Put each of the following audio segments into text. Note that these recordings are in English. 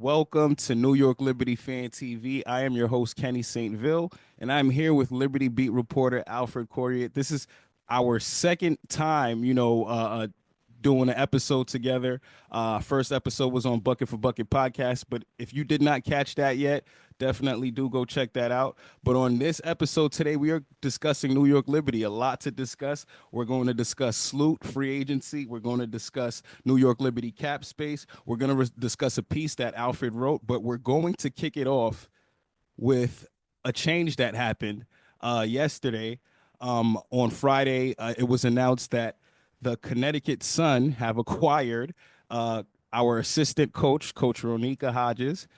Welcome to New York Liberty Fan TV. I am your host, Kenny St. Ville, and I'm here with Liberty beat reporter Alford Coriette. This is our second time, doing an episode together. First episode was on Bucket for Bucket podcast, but if you did not catch that yet, definitely do go check that out. But on this episode today, we are discussing New York Liberty. A lot to discuss. We're going to discuss Sloot free agency. We're going to discuss New York Liberty cap space. We're going to discuss a piece that Alfred wrote, but we're going to kick it off with a change that happened yesterday. On Friday, it was announced that the Connecticut Sun have acquired our assistant coach, Coach Roneeka Hodges.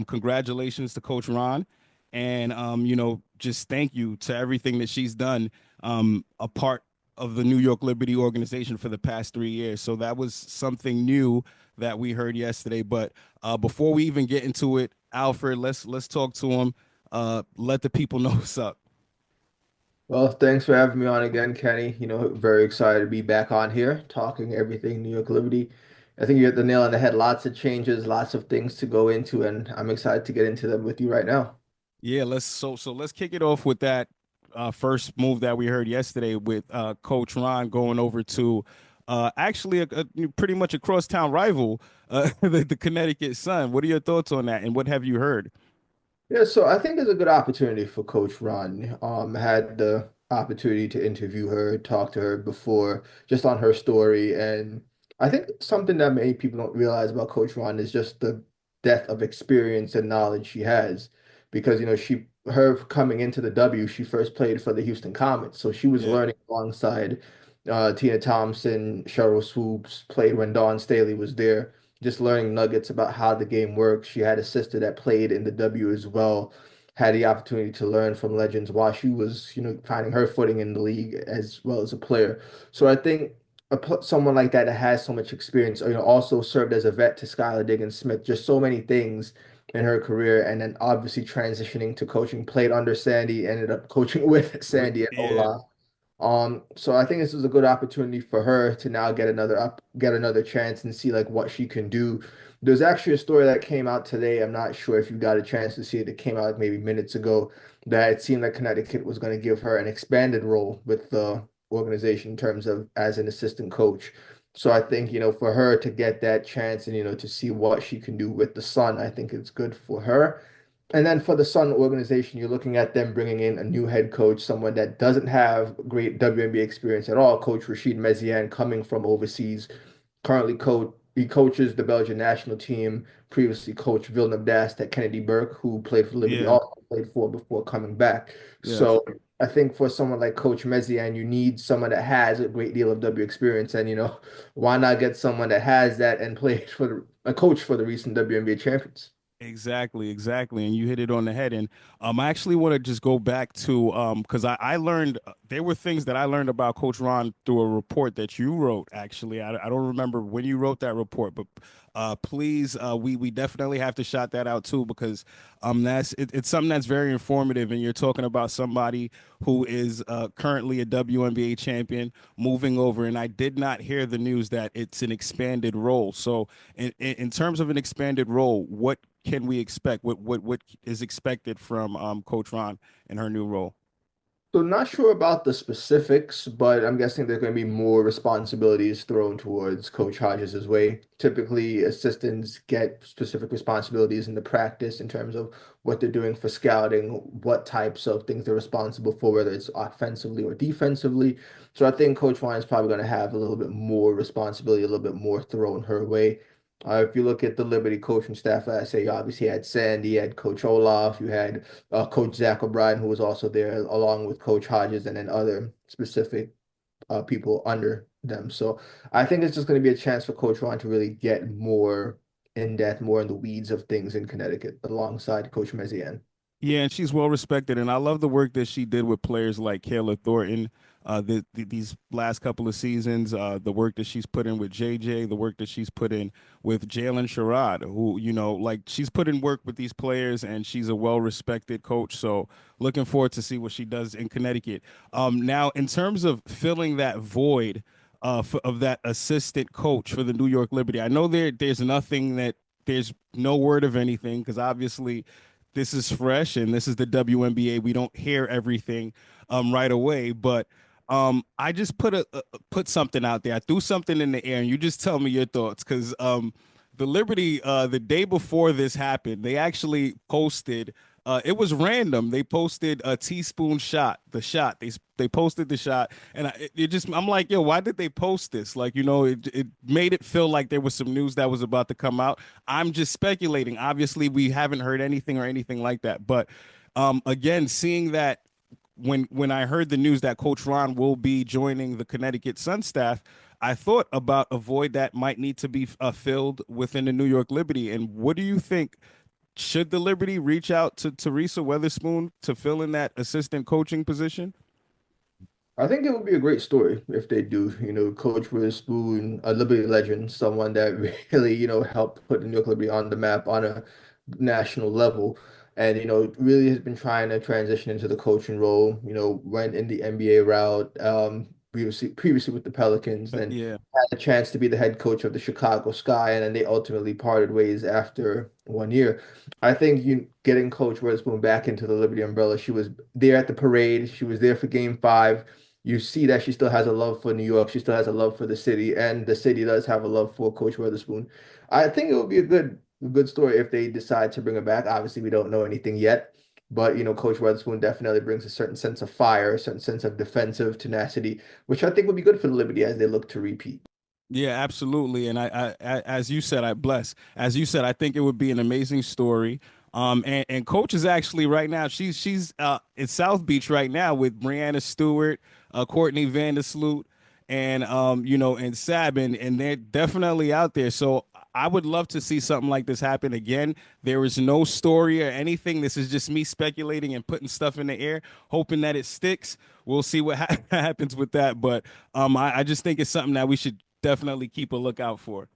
Congratulations to Coach Ron. And, just thank you to everything that she's done, a part of the New York Liberty organization for the past 3 years. So that was something new that we heard yesterday. But before we even get into it, Alfred, let's talk to him. Let the people know what's up. Well, thanks for having me on again, Kenny. Very excited to be back on here talking everything New York Liberty. I think you hit the nail on the head. Lots of changes, lots of things to go into, and I'm excited to get into them with you right now. Yeah, let's kick it off with that first move that we heard yesterday with Coach Ron going over to actually pretty much a crosstown rival, the Connecticut Sun. What are your thoughts on that, and what have you heard? Yeah, so I think it's a good opportunity for Coach Ron. Had the opportunity to interview her, talk to her before, just on her story, and I think something that many people don't realize about Coach Ron is just the depth of experience and knowledge she has. Because her coming into the W, she first played for the Houston Comets, so she was Yeah, learning alongside Tina Thompson, Cheryl Swoops, played when Dawn Staley was there, just learning nuggets about how the game works. She had a sister that played in the W as well, had the opportunity to learn from legends while she was, finding her footing in the league as well as a player. So I think someone like that has so much experience, also served as a vet to Skylar Diggins Smith, just so many things in her career, and then obviously transitioning to coaching, played under Sandy, ended up coaching with Sandy and yeah, Olaf. So I think this is a good opportunity for her to now get another chance and see like what she can do. There's actually a story that came out today. I'm not sure if you got a chance to see it. It came out like maybe minutes ago that it seemed like Connecticut was going to give her an expanded role with the organization in terms of as an assistant coach. So I think, for her to get that chance and, to see what she can do with the Sun, I think it's good for her. And then for the Sun organization, you're looking at them bringing in a new head coach, someone that doesn't have great WNBA experience at all. Coach Rashid Meziane, coming from overseas, currently he coaches the Belgian national team. Previously coached Villeneuve Dast at Kennedy Burke, who played for Liberty, yeah, also played for before coming back. yes. So I think for someone like Coach Meziane, you need someone that has a great deal of W experience, and why not get someone that has that and played for a coach for the recent WNBA champions? Exactly, exactly. And you hit it on the head. And I actually want to just go back to because I learned there were things that I learned about Coach Ron through a report that you wrote, actually. I don't remember when you wrote that report, but please, we definitely have to shout that out too, because it's something that's very informative. And you're talking about somebody who is currently a WNBA champion moving over. And I did not hear the news that it's an expanded role. So in terms of an expanded role, what can we expect? What is expected from Coach Ron in her new role? So not sure about the specifics, but I'm guessing there's going to be more responsibilities thrown towards Coach Hodges' way. Typically, assistants get specific responsibilities in the practice in terms of what they're doing for scouting, what types of things they're responsible for, whether it's offensively or defensively. So I think Coach Ryan is probably going to have a little bit more responsibility, a little bit more thrown her way. If you look at the Liberty coaching staff, I say you obviously had Sandy, you had Coach Olaf, you had Coach Zach O'Brien, who was also there, along with Coach Hodges, and then other specific people under them. So I think it's just going to be a chance for Coach Ron to really get more in depth, more in the weeds of things in Connecticut, alongside Coach Meziane. Yeah, and she's well respected, and I love the work that she did with players like Kayla Thornton. These last couple of seasons, the work that she's put in with JJ, the work that she's put in with Jalen Sherrod, who like she's put in work with these players, and she's a well respected coach. So looking forward to see what she does in Connecticut. Now, in terms of filling that void of that assistant coach for the New York Liberty, I know there's nothing that there's no word of anything because obviously this is fresh and this is the WNBA. We don't hear everything right away, but I just put something out there. I threw something in the air, and you just tell me your thoughts because the Liberty the day before this happened, they actually posted. It was random. They posted a teaspoon shot, the shot. They posted the shot, and it just I'm like, yo, why did they post this? Like, it made it feel like there was some news that was about to come out. I'm just speculating. Obviously, we haven't heard anything or anything like that. But again, seeing that when I heard the news that Coach Ron will be joining the Connecticut Sun staff, I thought about a void that might need to be filled within the New York Liberty. And what do you think? Should the Liberty reach out to Teresa Weatherspoon to fill in that assistant coaching position? I think it would be a great story if they do. Coach Witherspoon, a Liberty legend, someone that really, helped put the New York Liberty on the map on a national level. And, really has been trying to transition into the coaching role, went in the NBA route, previously with the Pelicans, then Yeah, had a chance to be the head coach of the Chicago Sky, and then they ultimately parted ways after 1 year. I think you getting Coach Witherspoon back into the Liberty umbrella, she was there at the parade, she was there for Game 5. You see that she still has a love for New York. She still has a love for the city, and the city does have a love for Coach Witherspoon. I think it would be a good story if they decide to bring her back. Obviously, we don't know anything yet, but Coach Witherspoon definitely brings a certain sense of fire, a certain sense of defensive tenacity, which I think would be good for the Liberty as they look to repeat. yeah, absolutely. And as you said, I bless. As you said, I think it would be an amazing story. And Coach is actually right now. She's in South Beach right now with Brianna Stewart, Courtney Vandersloot, and and Sab, and they're definitely out there. So I would love to see something like this happen again. There is no story or anything. This is just me speculating and putting stuff in the air, hoping that it sticks. We'll see what happens with that. But I just think it's something that we should definitely keep a lookout for.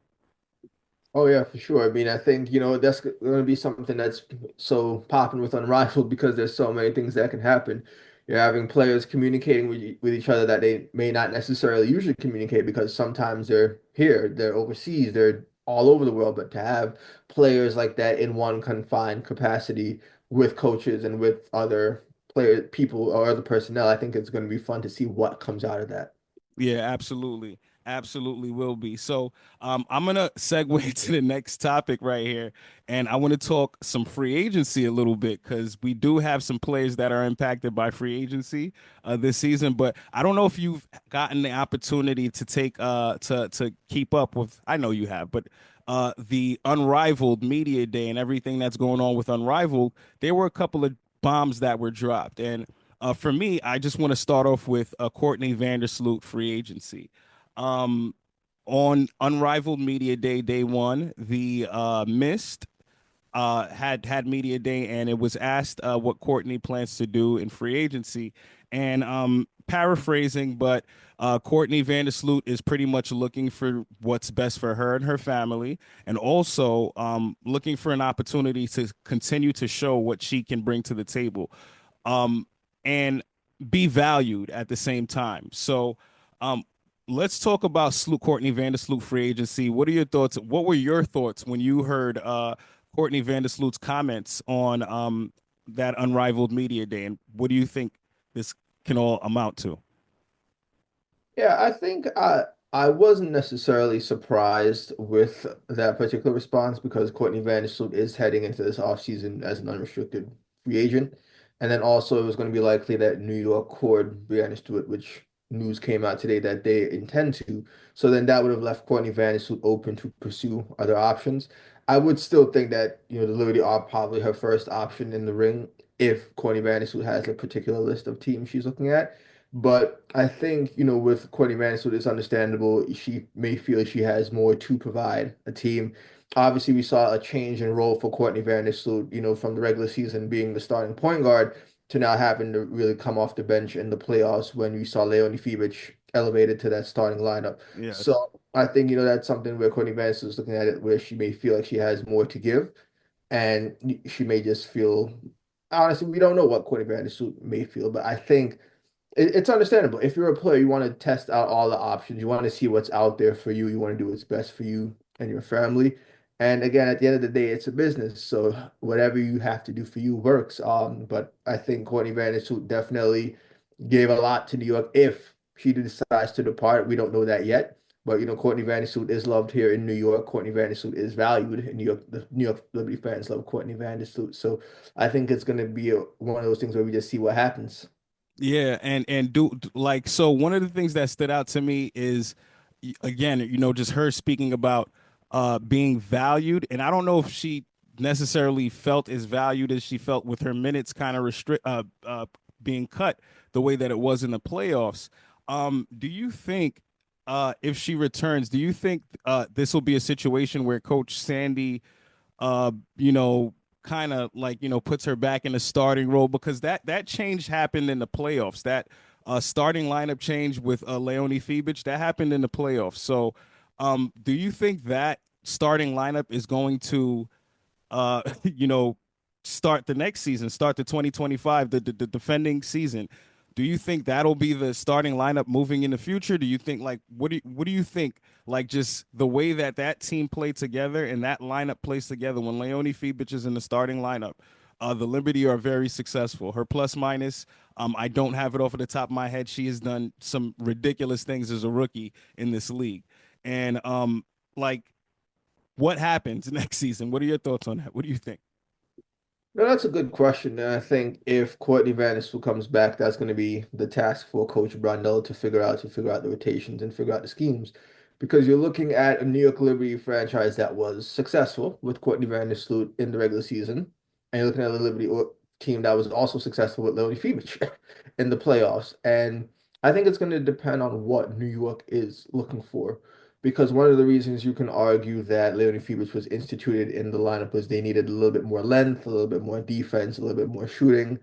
Oh yeah, for sure. I mean, I think, that's going to be something that's so popping with Unrivaled because there's so many things that can happen. You're having players communicating with each other that they may not necessarily usually communicate because sometimes they're here, they're overseas, they're all over the world. But to have players like that in one confined capacity with coaches and with other people or other personnel, I think it's going to be fun to see what comes out of that. Yeah, absolutely. Absolutely will be. So I'm gonna segue to the next topic right here. And I want to talk some free agency a little bit because we do have some players that are impacted by free agency this season. But I don't know if you've gotten the opportunity to take to keep up with, I know you have, but the Unrivaled Media Day and everything that's going on with Unrivaled, there were a couple of bombs that were dropped. And for me, I just want to start off with Courtney Vandersloot free agency. Um, on Unrivaled Media Day, day one, the Mist had media day, and it was asked what Courtney plans to do in free agency. And paraphrasing, but Courtney Vandersloot is pretty much looking for what's best for her and her family, and also looking for an opportunity to continue to show what she can bring to the table, um, and be valued at the same time. So, um, let's talk about Courtney Vandersloot free agency. What are your thoughts? What were your thoughts when you heard Courtney Vandersloot's comments on that Unrivaled Media Day, and what do you think this can all amount to? Yeah, I think I wasn't necessarily surprised with that particular response because Courtney Vandersloot is heading into this offseason as an unrestricted free agent. And then also it was going to be likely that New York could Brianna Stewart, which news came out today that they intend to. So then that would have left Courtney Vandersloot open to pursue other options. I would still think that, the Liberty are probably her first option in the ring if Courtney Vandersloot has a particular list of teams she's looking at. But I think, with Courtney Vandersloot, it's understandable. She may feel she has more to provide a team. Obviously, we saw a change in role for Courtney Vandersloot, from the regular season being the starting point guard to now having to really come off the bench in the playoffs when we saw Leonie Fibic elevated to that starting lineup. Yes. So I think, that's something where Courtney Vandersloot is looking at it where she may feel like she has more to give. And she may just feel, honestly, we don't know what Courtney Vandersloot may feel, but I think it's understandable. If you're a player, you want to test out all the options. You want to see what's out there for you. You want to do what's best for you and your family. And again, at the end of the day, it's a business. So whatever you have to do for you works. But I think Courtney Vandersloot definitely gave a lot to New York. If she decides to depart, we don't know that yet. But Courtney Vandersloot is loved here in New York. Courtney Vandersloot is valued in New York. The New York Liberty fans love Courtney Vandersloot. So I think it's going to be one of those things where we just see what happens. Yeah, and like so one of the things that stood out to me is again, just her speaking about being valued, and I don't know if she necessarily felt as valued as she felt with her minutes kind of restrict being cut the way that it was in the playoffs. Do you think if she returns, do you think this will be a situation where Coach Sandy uh, you know, kind of like, puts her back in the starting role because that change happened in the playoffs. That starting lineup change with Leonie Fibich, that happened in the playoffs. So, do you think that starting lineup is going to you know, start the next season, start the 2025, the defending season? Do you think that'll be the starting lineup moving in the future? Do you think like what do you think like just the way that that team played together and that lineup plays together when Leonie Fibich is in the starting lineup? The Liberty are very successful. Her plus minus, I don't have it off of the top of my head. She has done some ridiculous things as a rookie in this league, and like what happens next season? What are your thoughts on that? What do you think? No, that's a good question. And I think if Courtney Vandersloot comes back, that's going to be the task for Coach Brunell to figure out the rotations and figure out the schemes. Because you're looking at a New York Liberty franchise that was successful with Courtney Vandersloot in the regular season. And you're looking at a Liberty team that was also successful with Leonie Fibich in the playoffs. And I think it's going to depend on what New York is looking for. Because one of the reasons you can argue that Leonie Fibich was instituted in the lineup was they needed a little bit more length, a little bit more defense, a little bit more shooting.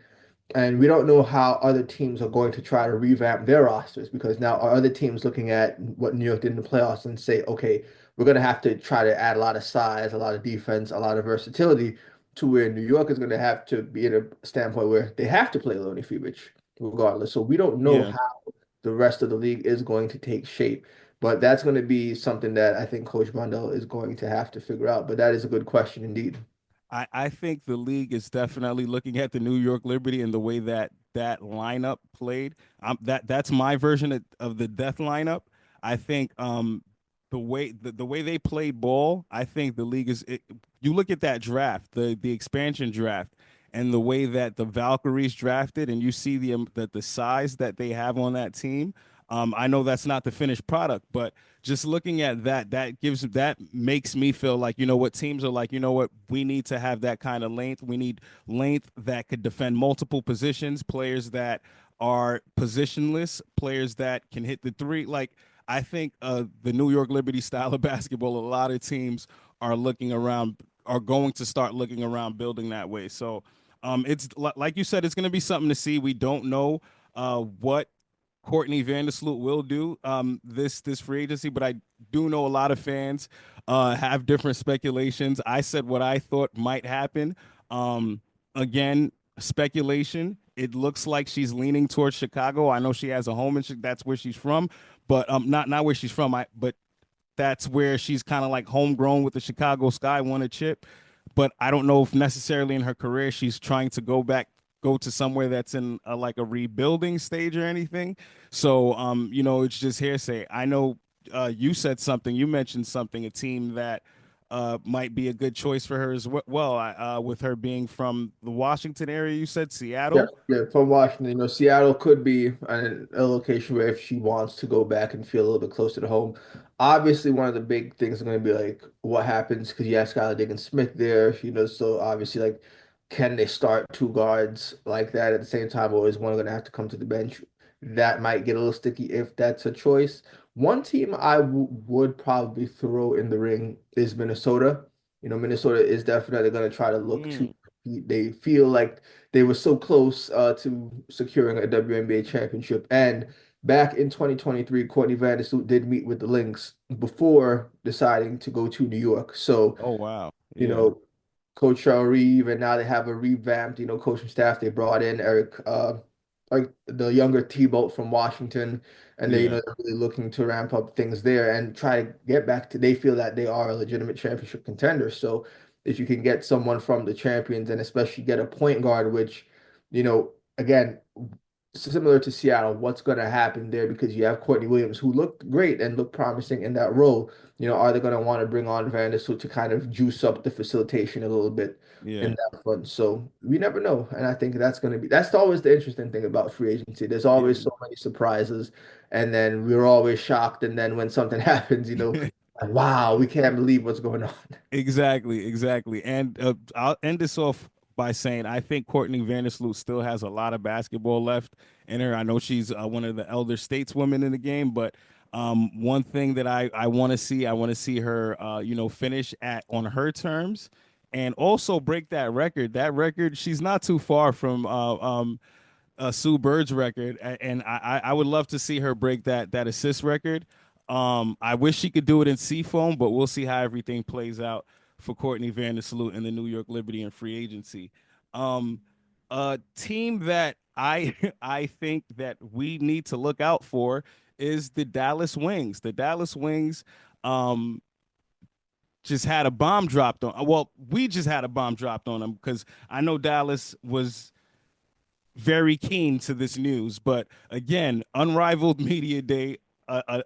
And we don't know how other teams are going to try to revamp their rosters because now are other teams looking at what New York did in the playoffs and say, okay, we're going to have to try to add a lot of size, a lot of defense, a lot of versatility to where New York is going to have to be at a standpoint where they have to play Leonie Fibich regardless. So we don't know Yeah. how the rest of the league is going to take shape. But that's going to be something that I think Coach Mondell is going to have to figure out. But that is a good question indeed. I think the league is definitely looking at the New York Liberty and the way that that lineup played. That's my version of the death lineup. I think the way they played ball, I think the league you look at that draft, the expansion draft, and the way that the Valkyries drafted, and you see the size that they have on that team. I know that's not the finished product, but just looking at that, that makes me feel like what teams are like. What we need to have that kind of length. We need length that could defend multiple positions. Players that are positionless. Players that can hit the three. Like I think the New York Liberty style of basketball, a lot of teams are looking around, are going to start looking around building that way. So it's like you said, it's going to be something to see. We don't know what Courtney Vandersloot will do this free agency, but I do know a lot of fans have different speculations. I said what I thought might happen. Um, Again, speculation. It looks like she's leaning towards Chicago. I know she has a home in that's where she's from, but not where she's from. But that's where she's kind of like homegrown with the Chicago Sky, won a chip. But I don't know if necessarily in her career she's trying to go to somewhere that's in like a rebuilding stage or anything. So, it's just hearsay. I know you said something, you mentioned something, a team that might be a good choice for her as well. With her being from the Washington area, you said Yeah, Seattle. yeah, from Washington, Seattle could be a location where if she wants to go back and feel a little bit closer to home. Obviously, one of the big things is going to be like what happens because you have Skylar Diggins-Smith there, so obviously, like, can they start two guards like that at the same time, or is one going to have to come to the bench? That might get a little sticky if that's a choice. One team I would probably throw in the ring is Minnesota. Minnesota is definitely going to try to look to, Mm. they feel like they were so close to securing a WNBA championship. And back in 2023, Courtney Vandersloot did meet with the Lynx before deciding to go to New York. So, Oh wow, you yeah. know, Coach Cheryl Reeve, and now they have a revamped, coaching staff. They brought in like the younger T-Bolt from Washington, and Yeah, they're really looking to ramp up things there and try to get back to. They feel that they are a legitimate championship contender. So if you can get someone from the champions and especially get a point guard, which, again, similar to Seattle, what's going to happen there because you have Courtney Williams who looked great and looked promising in that role. Are they going to want to bring on Vandersloot to kind of juice up the facilitation a little bit in yeah, that front? So we never know. And I think that's always the interesting thing about free agency. There's always yeah. so many surprises, and then we're always shocked. And then when something happens, like, wow, we can't believe what's going on. Exactly, exactly. And I'll end this off by saying I think Courtney Vandersloot still has a lot of basketball left in her. I know she's one of the elder stateswomen in the game, but one thing that I want to see, I want to see her, finish at on her terms, and also break that record. That record, she's not too far from Sue Bird's record, and I would love to see her break that assist record. I wish she could do it in Seafoam, but we'll see how everything plays out for Courtney Vandersloot in the New York Liberty and free agency. Um, a team that I I think that we need to look out for is the Dallas Wings. The Dallas Wings um, just had a bomb dropped on. Well, we just had a bomb dropped on them because I know Dallas was very keen to this news. But again, unrivaled media day.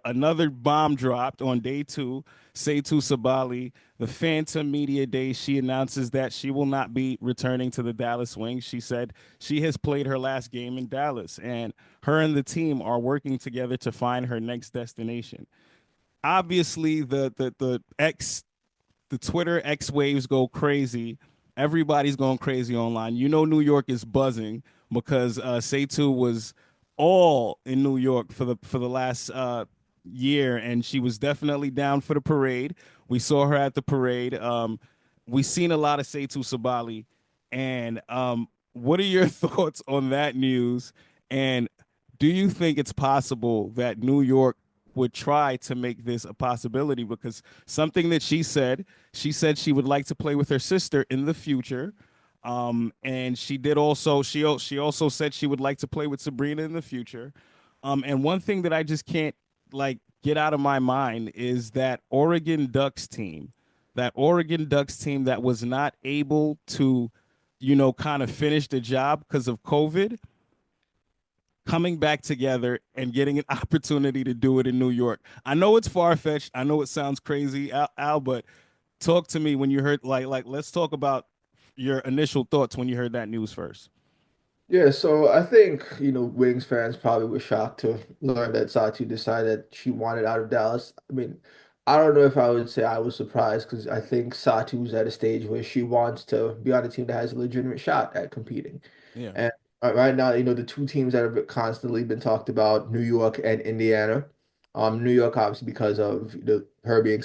Another bomb dropped on day two. Satou Sabally, the Phantom Media Day, she announces that she will not be returning to the Dallas Wings. She said she has played her last game in Dallas, and her and the team are working together to find her next destination. Obviously, the Twitter X waves go crazy. Everybody's going crazy online. New York is buzzing because Seitu was all in New York for the last year, and she was definitely down for the parade. We saw her at the parade. We seen a lot of Seitu Sabali, and what are your thoughts on that news? And do you think it's possible that New York would try to make this a possibility? Because something that she said she would like to play with her sister in the future. And she also said she would like to play with Sabrina in the future. And one thing that I just can't like get out of my mind is that Oregon Ducks team that was not able to, kind of finish the job because of COVID, coming back together and getting an opportunity to do it in New York. I know it's far fetched. I know it sounds crazy, Al, but talk to me when you heard like let's talk about your initial thoughts when you heard that news first. Yeah, so I think, Wings fans probably were shocked to learn that Satou decided that she wanted out of Dallas. I mean, I don't know if I would say I was surprised because I think Satou's at a stage where she wants to be on a team that has a legitimate shot at competing. Yeah. And right now, the two teams that have constantly been talked about, New York and Indiana. New York, obviously, because of her being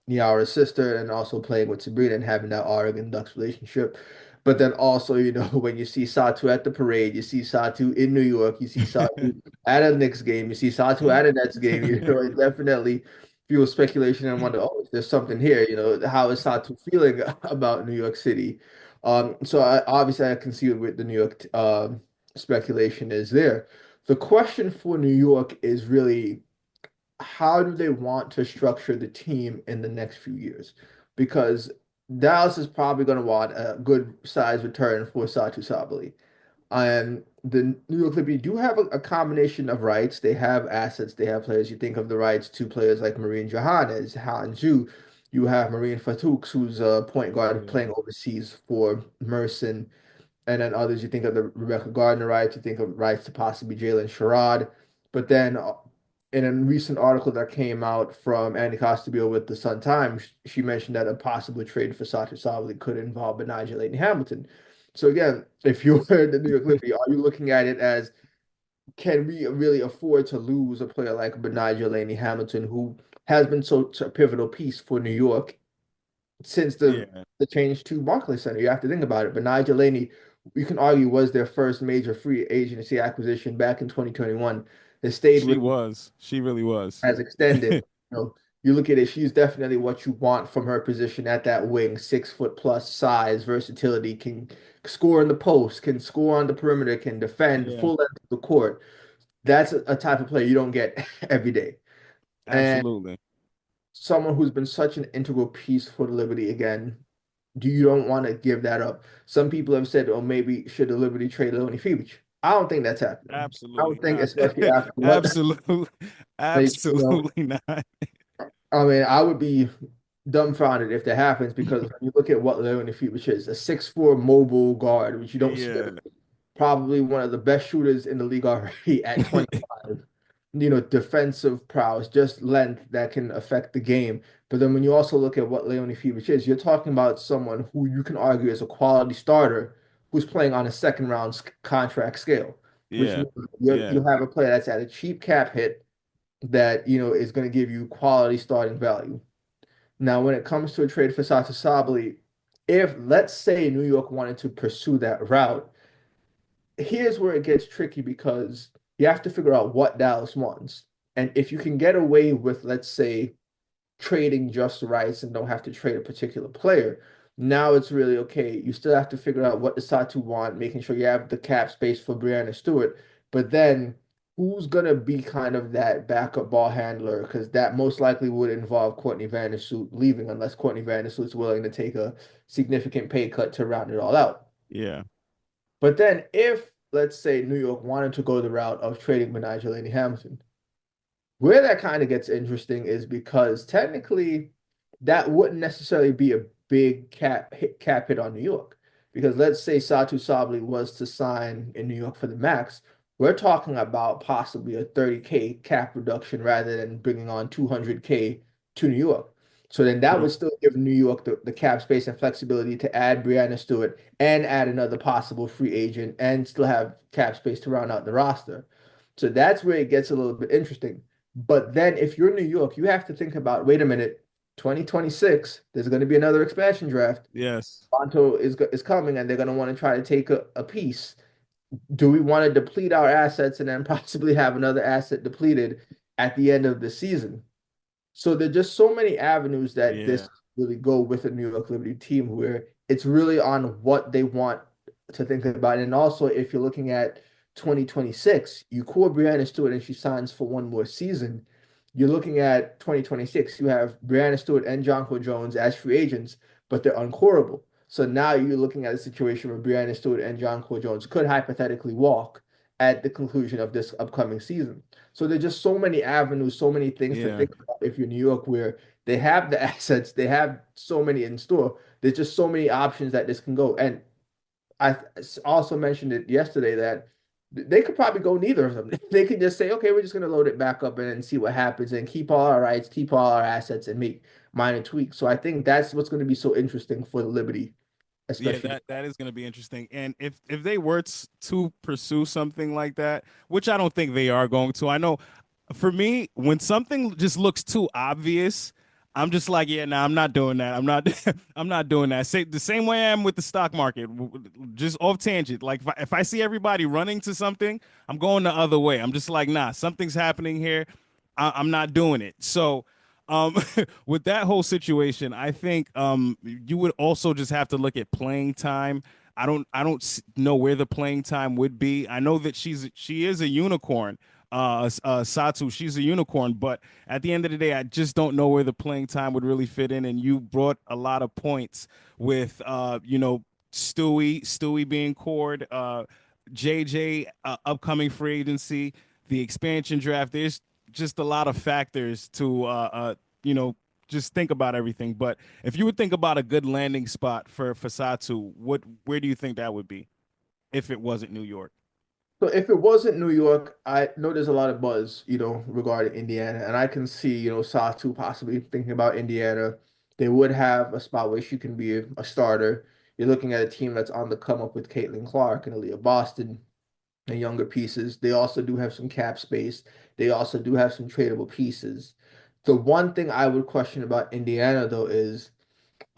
Niara's sister and also playing with Sabrina and having that Oregon Ducks relationship. But then also, when you see Satou at the parade, you see Satou in New York, you see Satou at a Knicks game, you see Satou at a Nets game, it definitely fuels speculation and wonder, oh, is there something here? How is Satou feeling about New York City? So obviously I can see with the New York speculation is there. The question for New York is really how do they want to structure the team in the next few years? Because Dallas is probably going to want a good size return for Satou Sabally. And the New York Liberty do have a combination of rights. They have assets, they have players. You think of the rights to players like Marine Johannes, Han Ju. You have Marine Fatouks, who's a point guard Yeah. playing overseas for Mersin. And then others, you think of the Rebecca Gardner rights, you think of rights to possibly Jalen Sherrod. But then in a recent article that came out from Andy Costabile with the Sun Times, she mentioned that a possible trade for Satou Sabally could involve Benaja Leighton Hamilton. So again, if you're the New York Liberty, are you looking at it as can we really afford to lose a player like Benaja Leighton Hamilton, who has been such a pivotal piece for New York since Yeah. the change to Barclays Center? You have to think about it. But Nigel Laney, you can argue, was their first major free agency acquisition back in 2021. They stayed She with was. She really was. as extended. You know, you look at it, she's definitely what you want from her position at that wing, 6 foot plus size, versatility, can score in the post, can score on the perimeter, can defend Yeah, full length of the court. That's a type of player you don't get every day. And absolutely. someone who's been such an integral piece for the Liberty again, you don't want to give that up. Some people have said, oh, maybe should the Liberty trade Leone Fievich? I don't think that's happening. I Absolutely don't think, not. especially after what Absolutely, they, absolutely not. I mean, I would be dumbfounded if that happens because when you look at what Leone Fievich is, a 6'4" mobile guard, which you don't see Yeah, probably one of the best shooters in the league already at 25. Defensive prowess, just length that can affect the game. But then when you also look at what Leone Fievich is, you're talking about someone who you can argue is a quality starter who's playing on a second round contract scale, which yeah, means yeah, you have a player that's at a cheap cap hit that is going to give you quality starting value. Now, when it comes to a trade for Satou Sabally, if let's say New York wanted to pursue that route, here's where it gets tricky because you have to figure out what Dallas wants. And if you can get away with, let's say, trading just rights and don't have to trade a particular player, now it's really okay. You still have to figure out what the Satu want, making sure you have the cap space for Brianna Stewart. But then who's gonna be kind of that backup ball handler? Because that most likely would involve Courtney Vandersloot leaving, unless Courtney Vandersloot's willing to take a significant pay cut to round it all out. yeah, But then if let's say New York wanted to go the route of trading Benigel Laney Hamilton, where that kind of gets interesting is because technically that wouldn't necessarily be a big cap hit on New York. Because let's say Satou Sabally was to sign in New York for the max, we're talking about possibly a 30K cap reduction rather than bringing on 200K to New York. So then that true. would still give New York the cap space and flexibility to add Brianna Stewart and add another possible free agent and still have cap space to round out the roster. So that's where it gets a little bit interesting. But then if you're New York, you have to think about, wait a minute, 2026, there's going to be another expansion draft. Yes, Toronto is coming and they're going to want to try to take a piece. Do we want to deplete our assets and then possibly have another asset depleted at the end of the season? So there're just so many avenues that yeah, this really go with a New York Liberty team where it's really on what they want to think about. And also, if you're looking at 2026, you core Brianna Stewart and she signs for one more season. You're looking at 2026, you have Brianna Stewart and Jonquil Jones as free agents, but they're uncorable. So now you're looking at a situation where Brianna Stewart and Jonquil Jones could hypothetically walk at the conclusion of this upcoming season. So there's just so many avenues, so many things to yeah, think about if you're New York, where they have the assets, they have so many in store. There's just so many options that this can go. And I also mentioned it yesterday that they could probably go neither of them. They could just say, okay, we're just going to load it back up and see what happens and keep all our rights, keep all our assets, and make minor tweaks. So I think that's what's going to be so interesting for the Liberty, yeah. especially. That is going to be interesting. And if they were to pursue something like that, which I don't think they are going to, I know for me, when something just looks too obvious, I'm just like, yeah, nah, I'm not doing that. I'm not, I'm not doing that. Say the same way I am with the stock market, just off tangent. Like if I see everybody running to something, I'm going the other way. I'm just like, nah, something's happening here. I'm not doing it. So, um, with that whole situation, I think you would also just have to look at playing time. I don't know where the playing time would be. I know that she is a unicorn, Satou. She's a unicorn, but at the end of the day, I just don't know where the playing time would really fit in. And you brought a lot of points with, Stewie being cored, JJ, upcoming free agency, the expansion draft. There's just a lot of factors to, you know, just think about everything. But if you would think about a good landing spot for Satou, where do you think that would be if it wasn't New York? So if it wasn't New York, I know there's a lot of buzz, regarding Indiana, and I can see, Satu possibly thinking about Indiana. They would have a spot where she can be a starter. You're looking at a team that's on the come up with Caitlin Clark and Aaliyah Boston and younger pieces. They also do have some cap space. They also do have some tradable pieces. The one thing I would question about Indiana, though, is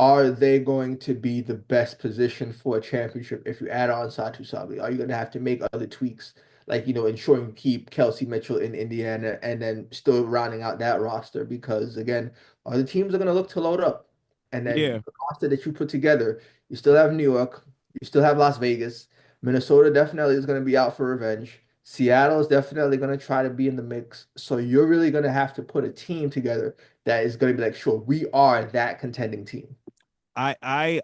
are they going to be the best position for a championship if you add on Satou Sabally? Are you going to have to make other tweaks? like, ensuring you keep Kelsey Mitchell in Indiana and then still rounding out that roster because again, other teams are going to look to load up. And then Yeah, the roster that you put together, you still have New York, you still have Las Vegas. Minnesota definitely is going to be out for revenge. Seattle is definitely going to try to be in the mix. So you're really going to have to put a team together that is going to be like, sure, we are that contending team. I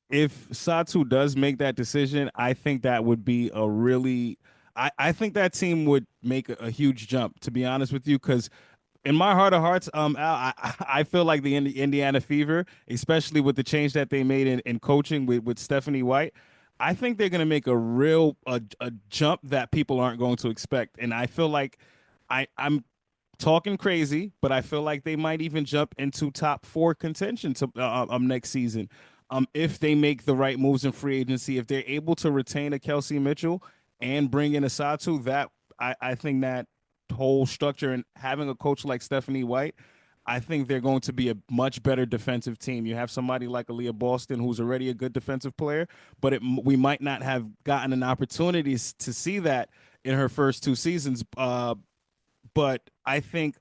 if Satu does make that decision, I think that would be a really I think that team would make a huge jump, to be honest with you, because in my heart of hearts, Al, I feel like the Indiana Fever, especially with the change that they made in coaching with Stephanie White, I think they're going to make a jump that people aren't going to expect, and I feel like I'm talking crazy, but I feel like they might even jump into top four contention to next season. If they make the right moves in free agency, if they're able to retain a Kelsey Mitchell and bring in a Satu, that I think that whole structure and having a coach like Stephanie White, I think they're going to be a much better defensive team. You have somebody like Aaliyah Boston, who's already a good defensive player, but we might not have gotten an opportunity to see that in her first two seasons. But I think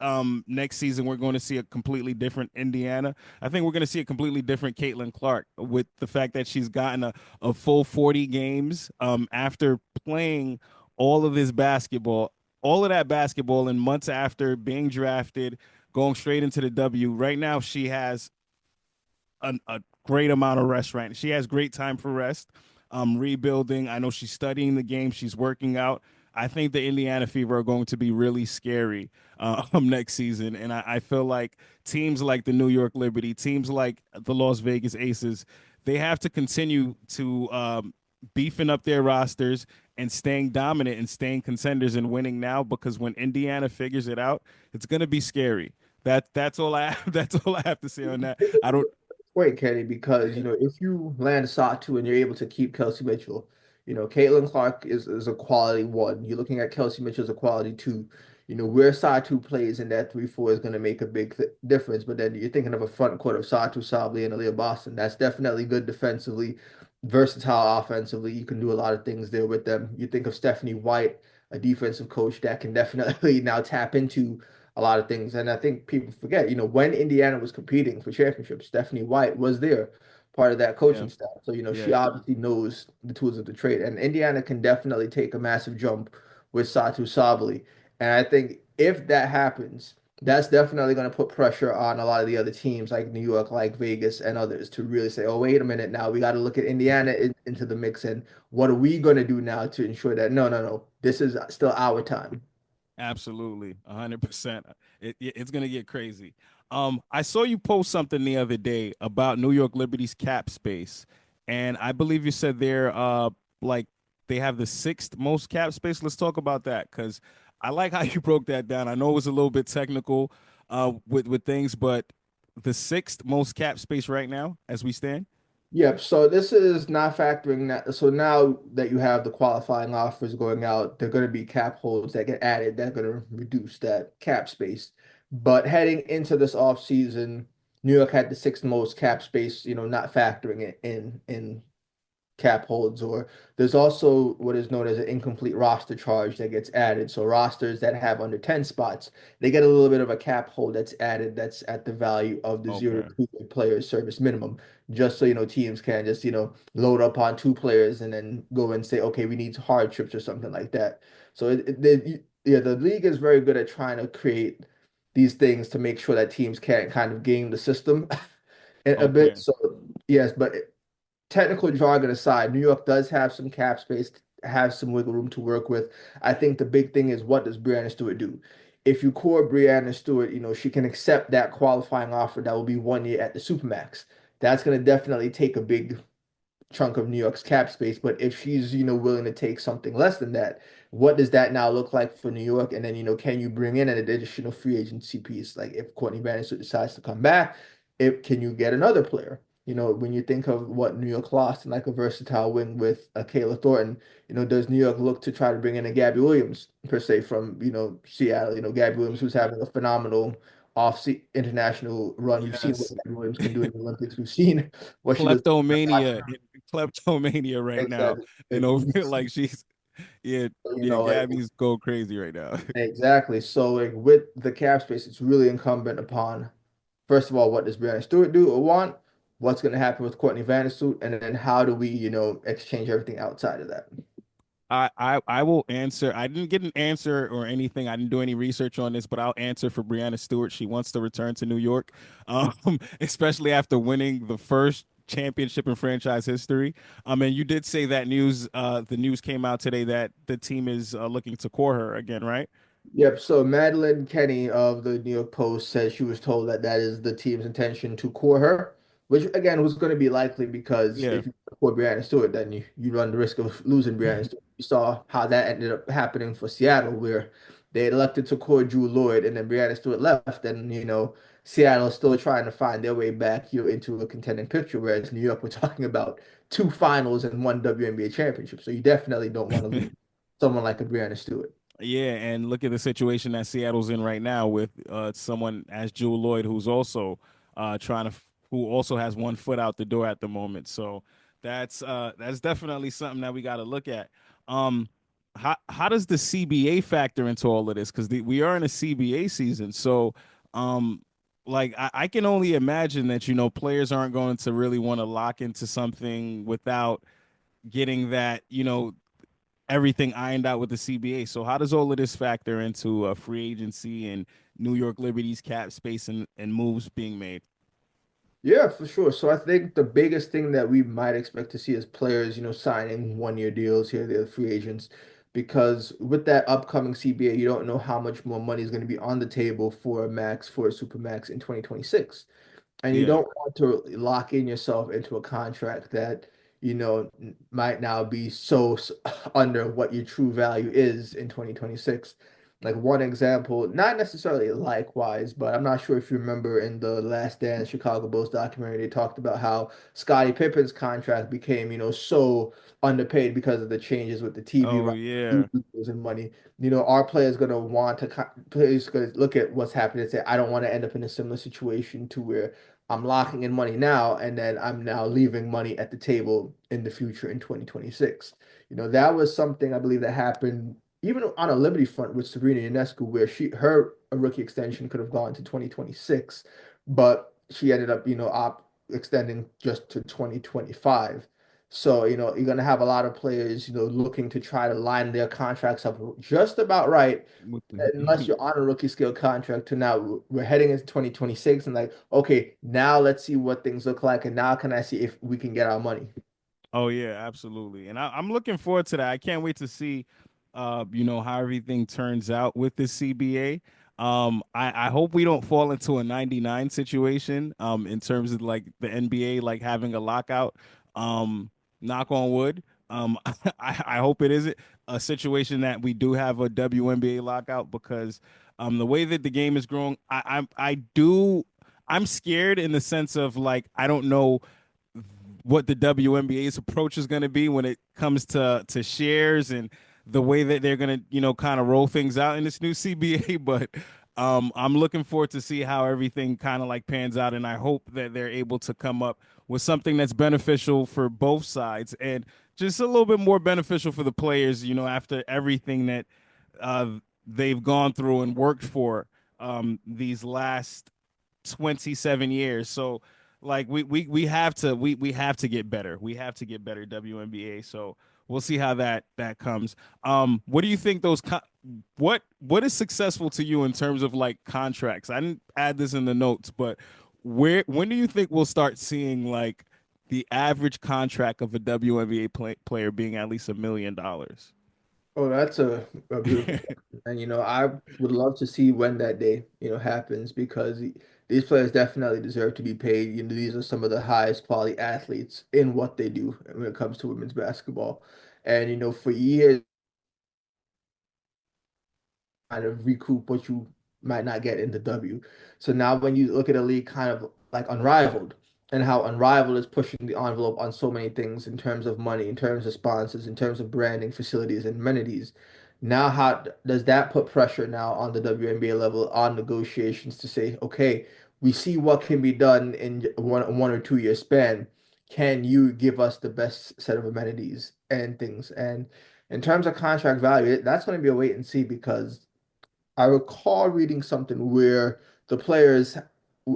next season we're going to see a completely different Indiana. I think we're going to see a completely different Caitlin Clark with the fact that she's gotten a full 40 games after playing all of this basketball, all of that basketball in months after being drafted, going straight into the W. Right now, she has a great amount of rest right. She has great time for rest. Rebuilding. I know she's studying the game. She's working out. I think the Indiana Fever are going to be really scary next season, and I feel like teams like the New York Liberty, teams like the Las Vegas Aces, they have to continue to beefing up their rosters and staying dominant and staying contenders and winning now because when Indiana figures it out, it's going to be scary. That's all I have, that's all I have to say on that. I don't. Wait, Kenny, because if you land Satu and you're able to keep Kelsey Mitchell, Caitlin Clark is a quality one. You're looking at Kelsey Mitchell as a quality two. Where Satu plays in that 3-4 is going to make a big th difference. But then you're thinking of a front court of Satou Sabally and Aaliyah Boston. That's definitely good defensively, versatile offensively. You can do a lot of things there with them. You think of Stephanie White, a defensive coach that can definitely now tap into a lot of things. And I think people forget, when Indiana was competing for championships, Stephanie White was there, part of that Yeah, coaching staff. So, she yeah, obviously knows the tools of the trade. And Indiana can definitely take a massive jump with Satou Sabally. And I think if that happens, that's definitely going to put pressure on a lot of the other teams like New York, like Vegas, and others to really say, oh, wait a minute, now we got to look at Indiana into the mix. And what are we going to do now to ensure that no, no, no, this is still our time? absolutely, 100%. It's gonna get crazy. I saw you post something the other day about New York Liberty's cap space, and I believe you said they're like they have the sixth most cap space. Let's talk about that because I like how you broke that down. I know it was a little bit technical with things, but the sixth most cap space right now as we stand. Yep. So this is not factoring that. So now that you have the qualifying offers going out, they're going to be cap holds that get added. They're going to reduce that cap space. But heading into this off season, New York had the sixth most cap space, not factoring it in cap holds, or there's also what is known as an incomplete roster charge that gets added. So rosters that have under 10 spots, they get a little bit of a cap hold that's added that's at the value of the zero Okay. to two players service minimum, just so teams can just load up on two players and then go and say, okay, we need hard trips or something like that. So yeah, the league is very good at trying to create these things to make sure that teams can't kind of game the system a bit. Okay. So yes, but technical jargon aside, New York does have some cap space, have some wiggle room to work with. I think the big thing is, what does Brianna Stewart do? If you core Brianna Stewart, she can accept that qualifying offer that will be 1 year at the Supermax. That's going to definitely take a big chunk of New York's cap space. But if she's, willing to take something less than that, what does that now look like for New York? And then, can you bring in an additional free agency piece? Like if Courtney Bannister decides to come back, if can you get another player? When you think of what New York lost and like a versatile wing with a Kayla Thornton, does New York look to try to bring in a Gabby Williams per se from, Seattle? Gabby Williams who's having a phenomenal international run. We've seen what Yes. Gabby Williams can do in the Olympics. We've seen what she does. Kleptomania, kleptomania right now. Exactly. You And know, we've like she's. Yeah, You yeah, know, like Gabby's go crazy right now. exactly. So like with the cap space, it's really incumbent upon first of all, what does Brianna Stewart do or want? What's going to happen with Courtney Vandersloot? And then how do we, exchange everything outside of that? I will answer. I didn't get an answer or anything. I didn't do any research on this, but I'll answer for Brianna Stewart. She wants to return to New York, especially after winning the first championship in franchise history. And you did say that news. The news came out today that the team is looking to core her again, right? Yep. So Madeline Kenny of the New York Post said she was told that that is the team's intention to core her, which again was going to be likely because Yeah. if you core Brianna Stewart, then you run the risk of losing Brianna Stewart. You saw how that ended up happening for Seattle, where they elected to core Drew Lloyd, and then Brianna Stewart left, and Seattle is still trying to find their way back into a contending picture, whereas New York, we're talking about two finals and one WNBA championship. So you definitely don't want to lose someone like a Brianna Stewart. Yeah, and look at the situation that Seattle's in right now with someone as Jewel Lloyd, who's also who also has one foot out the door at the moment. So that's definitely something that we got to look at. Um, how does the CBA factor into all of this? Because we are in a CBA season, so um, like I can only imagine that players aren't going to really want to lock into something without getting that everything ironed out with the CBA. So how does all of this factor into free agency and New York Liberty's cap space and moves being made? Yeah, for sure. So I think the biggest thing that we might expect to see is players, signing one-year deals here, they're free agents, because with that upcoming CBA, you don't know how much more money is going to be on the table for a max, for a super max in 2026. And you Yeah. don't want to lock in yourself into a contract that, might now be under what your true value is in 2026. Like one example, not necessarily likewise, but I'm not sure if you remember in the Last Dance Chicago Bulls documentary, they talked about how Scottie Pippen's contract became, so underpaid because of the changes with the TV Oh rights, yeah. and money. Our players going to want to, players going to look at what's happening and say, I don't want to end up in a similar situation to where I'm locking in money now, and then I'm now leaving money at the table in the future in 2026. That was something I believe that happened even on a Liberty front with Sabrina Ionescu, where her rookie extension could have gone to 2026, but she ended up, extending just to 2025. So, you're going to have a lot of players, looking to try to line their contracts up just about right With unless the you're on a rookie scale contract to now we're heading into 2026 and like, okay, now let's see what things look like. And now can I see if we can get our money? Oh yeah, absolutely. And I'm looking forward to that. I can't wait to see how everything turns out with the CBA. I hope we don't fall into a 99 situation in terms of like the NBA like having a lockout. Um Knock on wood. I hope it isn't a situation that we do have a WNBA lockout because the way that the game is growing, I'm scared in the sense of like I don't know what the WNBA's approach is going to be when it comes to shares and the way that they're going to kind of roll things out in this new CBA. But I'm looking forward to see how everything kind of like pans out, and I hope that they're able to come up with something that's beneficial for both sides and just a little bit more beneficial for the players. After everything that uh, they've gone through and worked for these last 27 years. So like we have to we have to get better. We have to get better WNBA. So we'll see how that comes. What do you think what is successful to you in terms of like contracts? I didn't add this in the notes, but when do you think we'll start seeing like the average contract of a WNBA player being at least $1 million? Oh, that's a beautiful question. And I would love to see when that day, happens because these players definitely deserve to be paid. These are some of the highest quality athletes in what they do when it comes to women's basketball. And for years kind of recoup what you might not get in the W. So now when you look at a league kind of like Unrivaled and how Unrivaled is pushing the envelope on so many things in terms of money, in terms of sponsors, in terms of branding, facilities, and amenities. Now, how does that put pressure now on the WNBA level on negotiations to say, okay, we see what can be done in one or 2 year span. Can you give us the best set of amenities and things? In terms of contract value, that's going to be a wait and see because I recall reading something where the players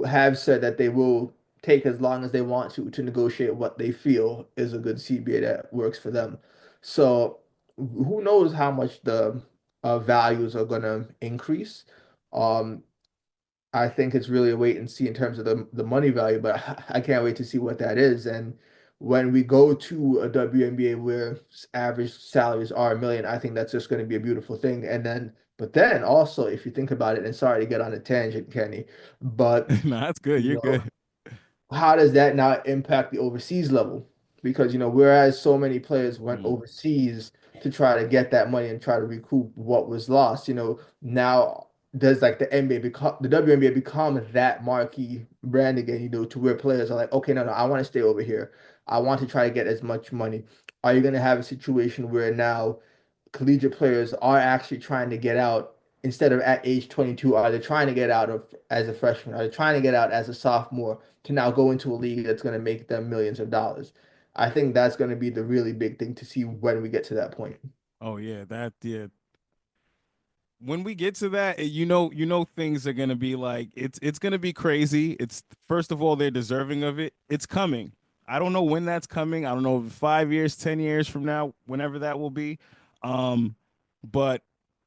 have said that they will take as long as they want to negotiate what they feel is a good CBA that works for them. So who knows how much the values are going to increase. Um, I think it's really a wait and see in terms of the money value, but I can't wait to see what that is. And when we go to a WNBA where average salaries are 1 million, I think that's just going to be a beautiful thing. And then, but then also, if you think about it, and sorry to get on a tangent, Kenny, but No, that's good. you You're know, good. how does that now impact the overseas level? Because, whereas so many players went Mm. overseas to try to get that money and try to recoup what was lost, now does like the NBA become the WNBA become that marquee brand again, to where players are like, okay, no, no, I want to stay over here. I want to try to get as much money. Are you going to have a situation where now collegiate players are actually trying to get out instead of at age 22? Are they trying to get out of as a freshman? Are they trying to get out as a sophomore to now go into a league that's going to make them millions of dollars? I think that's going to be the really big thing to see when we get to that point. Oh yeah, that yeah. When we get to that, you know things are gonna be like it's gonna be crazy. It's first of all, they're deserving of it. It's coming. I don't know when that's coming. I don't know if 5 years, 10 years from now, whenever that will be. Um, but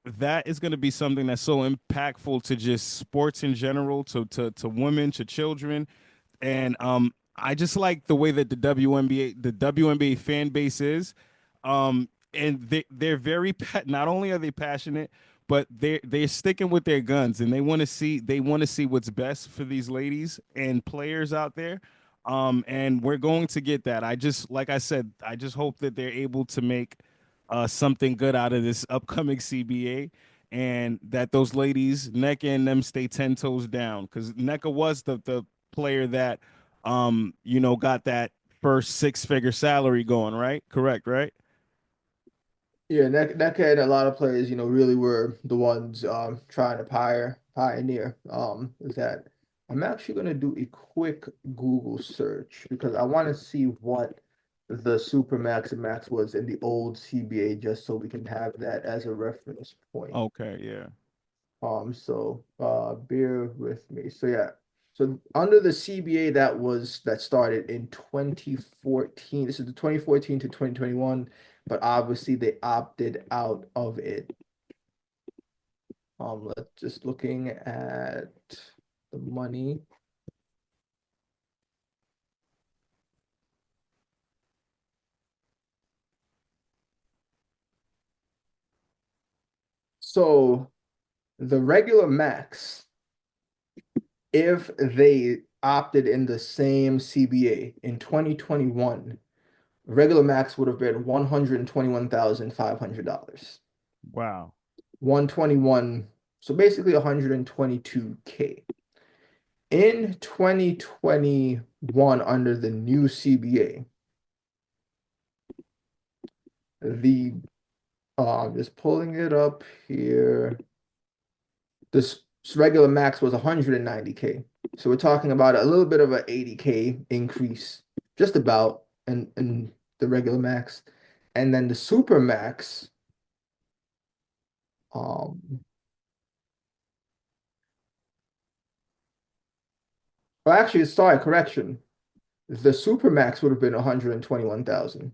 that is gonna be something that's so impactful to just sports in general, to women, to children, and I just like the way that the WNBA fan base is, and they're very not only are they passionate, but they're sticking with their guns, and they want to see what's best for these ladies and players out there. And we're going to get that. I just like I said, I just hope that they're able to make something good out of this upcoming CBA, and that those ladies, NECA and them, stay 10 toes down, because NECA was the player that got that first six-figure salary going, right? Correct, right? Yeah, that had a lot of players, really were the ones trying to pioneer. Is that I'm actually gonna do a quick Google search because I want to see what the Supermax and Max was in the old CBA just so we can have that as a reference point. Okay, yeah. So bear with me. So yeah. So under the CBA that started in 2014. This is the 2014 to 2021, but obviously they opted out of it. Let's just looking at the money. So the regular max, if they opted in the same CBA in 2021, regular max would have been $121,500. Wow. 121, so basically 122K. In 2021, under the new CBA, the I'm just pulling it up here. This regular max was 190K. So we're talking about a little bit of an 80K increase, just about in the regular max. And then the super max, um, well, actually, sorry, correction. The super max would have been 121,000.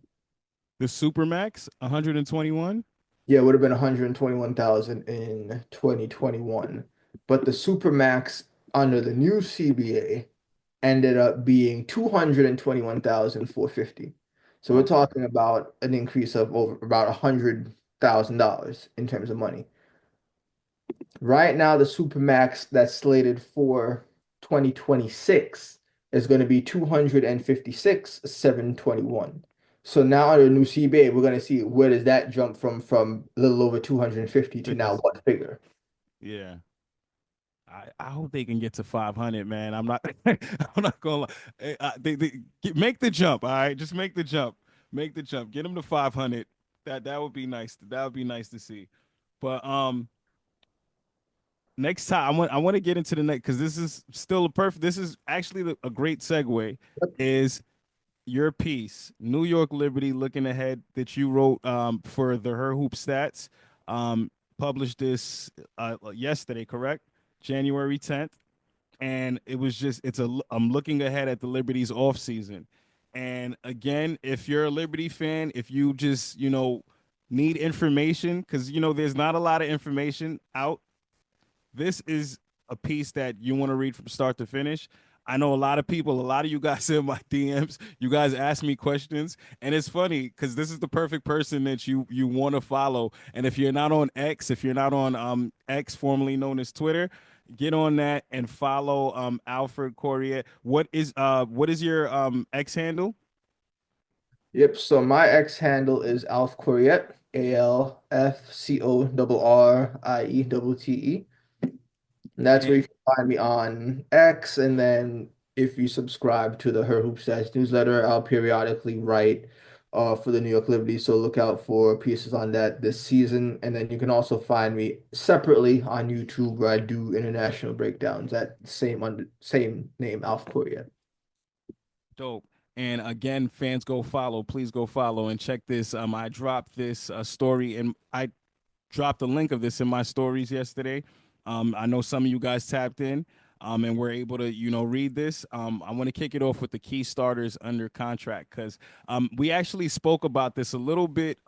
The Supermax, 121. Yeah, it would have been 121,000 in 2021. But the Supermax under the new CBA ended up being 221,450. So we're Okay. talking about an increase of over about $100,000 in terms of money. Right now, the Supermax that's slated for 2026 is going to be 256,721. So now under the new CBA, we're going to see where does that jump from a little over 250 to now Because what figure? yeah. I hope they can get to 500, man. I'm not I'm not gonna lie. Make the jump, all right? Just make the jump. Make the jump. Get them to 500. That would be nice. That would be nice to see. But next time I want to get into the next, because this is still a perfect. This is actually a great segue. Is your piece, New York Liberty, looking ahead that you wrote for the Her Hoop Stats, um, published this yesterday, correct? January 10th. And it was just I'm looking ahead at the Liberty's off season. And again, if you're a Liberty fan, if you just, need information, because there's not a lot of information out, this is a piece that you want to read from start to finish. I know a lot of people, a lot of you guys in my DMs, you guys ask me questions, and it's funny because this is the perfect person that you want to follow. And if you're not on X, if you're not on X, formerly known as Twitter, get on that and follow Alford Coriette. What is your X handle? Yep. So my X handle is Alf Coriette, ALFCORRIETTE. And that's where And you can find me on X. And then if you subscribe to the Her Hoop Stats newsletter, I'll periodically write for the New York Liberty. So look out for pieces on that this season. And then you can also find me separately on YouTube where I do international breakdowns at same name, Alf Korea. dope. And again, fans, go follow. Please go follow and check this. I dropped this story, and I dropped a link of this in my stories yesterday. I know some of you guys tapped in, and were able to, read this. I want to kick it off with the key starters under contract because we actually spoke about this a little bit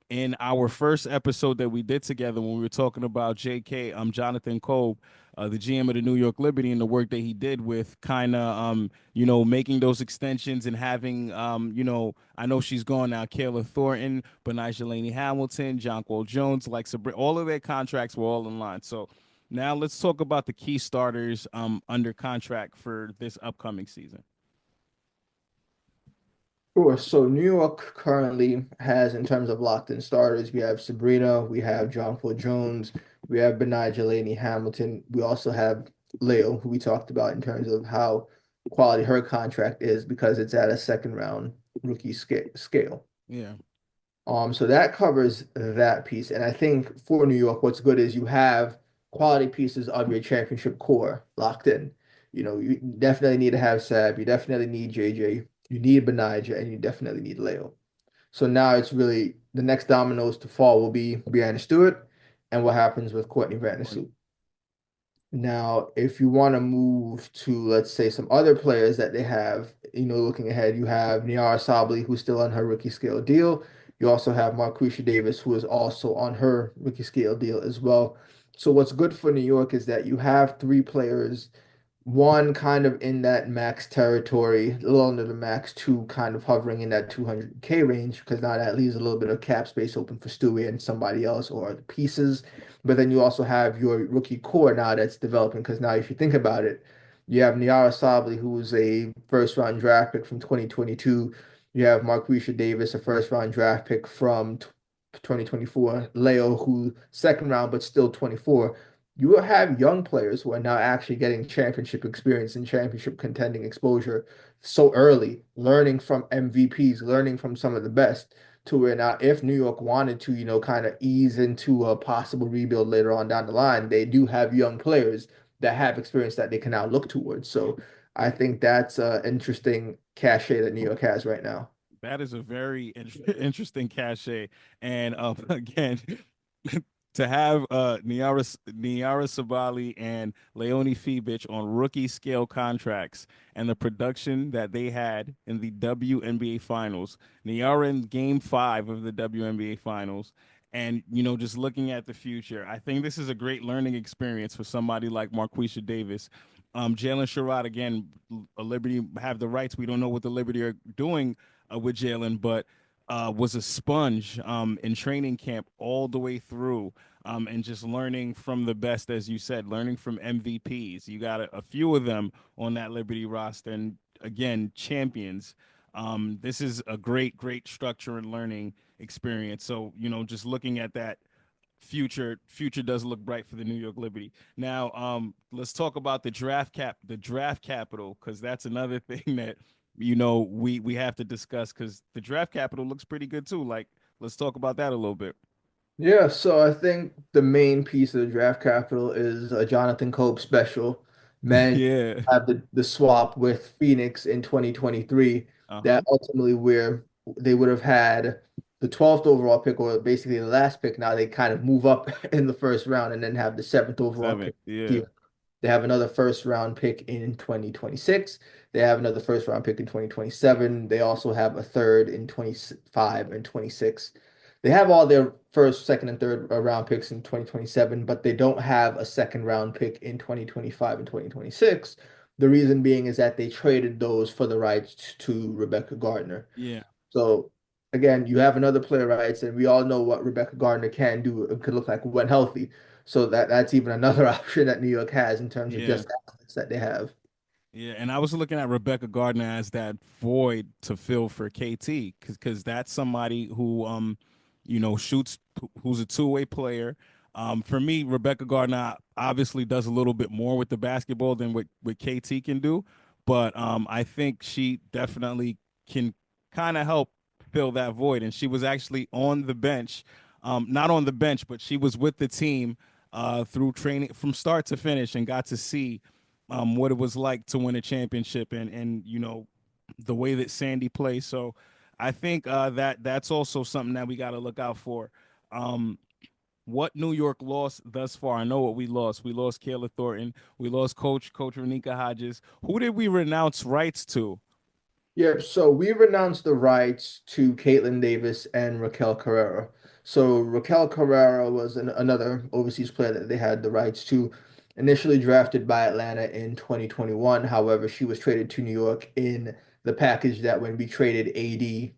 in our first episode that we did together when we were talking about JK, Jonathan Kolb, the GM of the New York Liberty, and the work that he did with kind of, making those extensions and having, I know she's gone now, Kayla Thornton, Benijah Laney Hamilton, Jonquel Jones, like all of their contracts were all in line. So now let's talk about the key starters under contract for this upcoming season. Sure. So New York currently has, in terms of locked-in starters, we have Sabrina, we have Jonquel Jones, we have Benijah Laney Hamilton. We also have Leo, who we talked about in terms of how quality her contract is because it's at a second round rookie scale. Yeah. So that covers that piece. And I think for New York, what's good is you have quality pieces of your championship core locked in. You definitely need to have Sab, you definitely need JJ, you need Benijah, and you definitely need Leo. So now it's really the next dominoes to fall will be Brianna Stewart and what happens with Courtney Vandersloot. Now, if you want to move to, let's say, some other players that they have, looking ahead, you have Niara Sabally, who's still on her rookie scale deal. You also have Marquisha Davis, who is also on her rookie scale deal as well. So what's good for New York is that you have three players, one kind of in that max territory, a little under the max, two kind of hovering in that 200K range, because now that leaves a little bit of cap space open for Stewie and somebody else or the pieces. But then you also have your rookie core now that's developing, because now if you think about it, you have Niara Sabally, who was a first round draft pick from 2022. You have Marquisha Davis, a first round draft pick from 2024. Leo, who second round, but still 24. You will have young players who are now actually getting championship experience and championship contending exposure so early, learning from MVPs, learning from some of the best, to where now if New York wanted to, kind of ease into a possible rebuild later on down the line, they do have young players that have experience that they can now look towards. So I think that's an interesting cachet that New York has right now. That is a very interesting cachet. And again, to have Niara Sabali and Leonie Fibich on rookie scale contracts and the production that they had in the WNBA finals, Niara in game 5 of the WNBA finals, and just looking at the future, I think this is a great learning experience for somebody like Marquisha Davis. Jalen Sherrod, again, a Liberty have the rights. We don't know what the Liberty are doing with Jalen, but was a sponge in training camp all the way through, and just learning from the best, as you said, learning from MVPs. You got a few of them on that Liberty roster, and again, champions. This is a great structure and learning experience. So just looking at that future does look bright for the New York Liberty. Now, let's talk about the draft capital, because that's another thing that we have to discuss, because the draft capital looks pretty good too. Like, let's talk about that a little bit. Yeah, so I think the main piece of the draft capital is a Jonathan Cope special. Man, Yeah. have the swap with Phoenix in 2023. Uh-huh. that ultimately where they would have had the 12th overall pick or basically the last pick. Now they kind of move up in the first round and then have the seventh overall Seven. pick Yeah. here. They have another first round pick in 2026. They have another first round pick in 2027. They also have a third in 25 and 26. They have all their first, second, and third round picks in 2027, but they don't have a second round pick in 2025 and 2026. The reason being is that they traded those for the rights to Rebecca Gardner. Yeah. So again, you have another player rights, and we all know what Rebecca Gardner can do and could look like when healthy. So that's even another option that New York has in terms of Yeah. just assets that they have. Yeah, and I was looking at Rebecca Gardner as that void to fill for KT because that's somebody who shoots who's a two-way player. For me, Rebecca Gardner obviously does a little bit more with the basketball than what KT can do, but I think she definitely can kind of help fill that void. And she was actually on the bench, not on the bench, but she was with the team through training from start to finish and got to see what it was like to win a championship and the way that Sandy plays. So I think that's also something that we got to look out for. Um, what New York lost thus far? I know what we lost. We lost Kayla Thornton. We lost Coach Roneeka Hodges. Who did we renounce rights to? Yep. So we renounced the rights to Caitlin Davis and Raquel Carrera. So Raquel Carrera was another overseas player that they had the rights to, initially drafted by Atlanta in 2021. However, she was traded to New York in the package that when we traded AD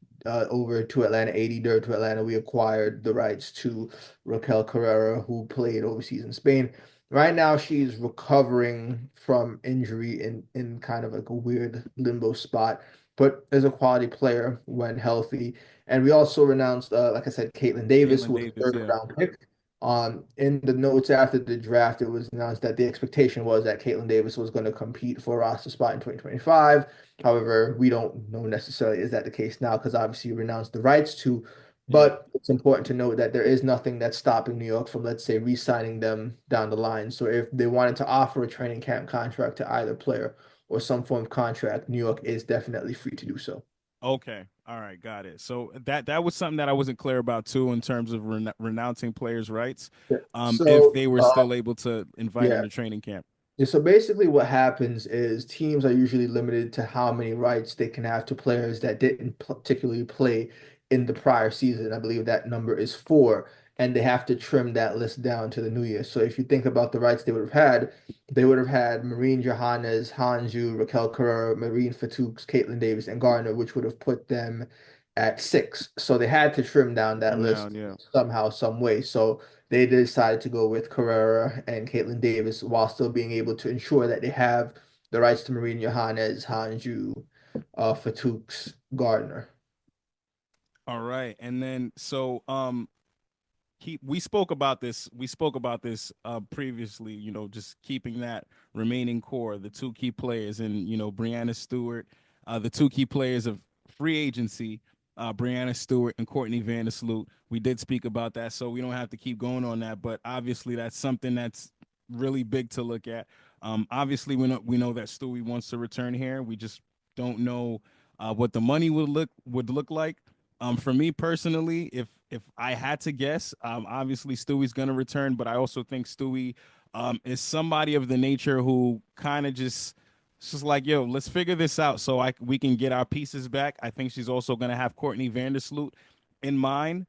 over to Atlanta, AD Dirk to Atlanta, we acquired the rights to Raquel Carrera, who played overseas in Spain. Right now, she's recovering from injury in kind of like a weird limbo spot, but is a quality player when healthy. And we also renounced, like I said, Caitlin Davis, Caitlin who was a Davis. third Yeah. round pick. In the notes after the draft, it was announced that the expectation was that Caitlin Davis was going to compete for a roster spot in 2025. However, we don't know necessarily is that the case now because obviously you renounced the rights to. Yeah. But it's important to note that there is nothing that's stopping New York from, let's say, re-signing them down the line. So if they wanted to offer a training camp contract to either player, or some form of contract, New York is definitely free to do so. Okay. All right. Got it. So that was something that I wasn't clear about too in terms of renouncing players' rights. Yeah. If So, they were still able to invite them yeah. to training camp. Yeah, so basically, what happens is teams are usually limited to how many rights they can have to players that didn't particularly play in the prior season. I believe that number is four, and they have to trim that list down to the new year. So if you think about the rights they would have had Marine Johannes, Hanju, Raquel Kerr, Marine Fatouks, Caitlin Davis, and Gardner, which would have put them at six. So they had to trim down that Trim down. list Yeah. somehow, some way. So they decided to go with Carrera and Caitlin Davis while still being able to ensure that they have the rights to Marine Johannes, Hanju, Fatouks, Gardner. All right. And then we spoke about this. We spoke about this previously. Just keeping that remaining core, the two key players, and Brianna Stewart, the two key players of free agency, Brianna Stewart and Courtney Vandersloot. We did speak about that, so we don't have to keep going on that. But obviously, that's something that's really big to look at. Obviously, we know that Stewie wants to return here. We just don't know what the money would look like. For me personally, if I had to guess, obviously Stewie's gonna return, but I also think Stewie is somebody of the nature who kind of just it's just like, yo, let's figure this out so we can get our pieces back. I think she's also gonna have Courtney Vandersloot in mind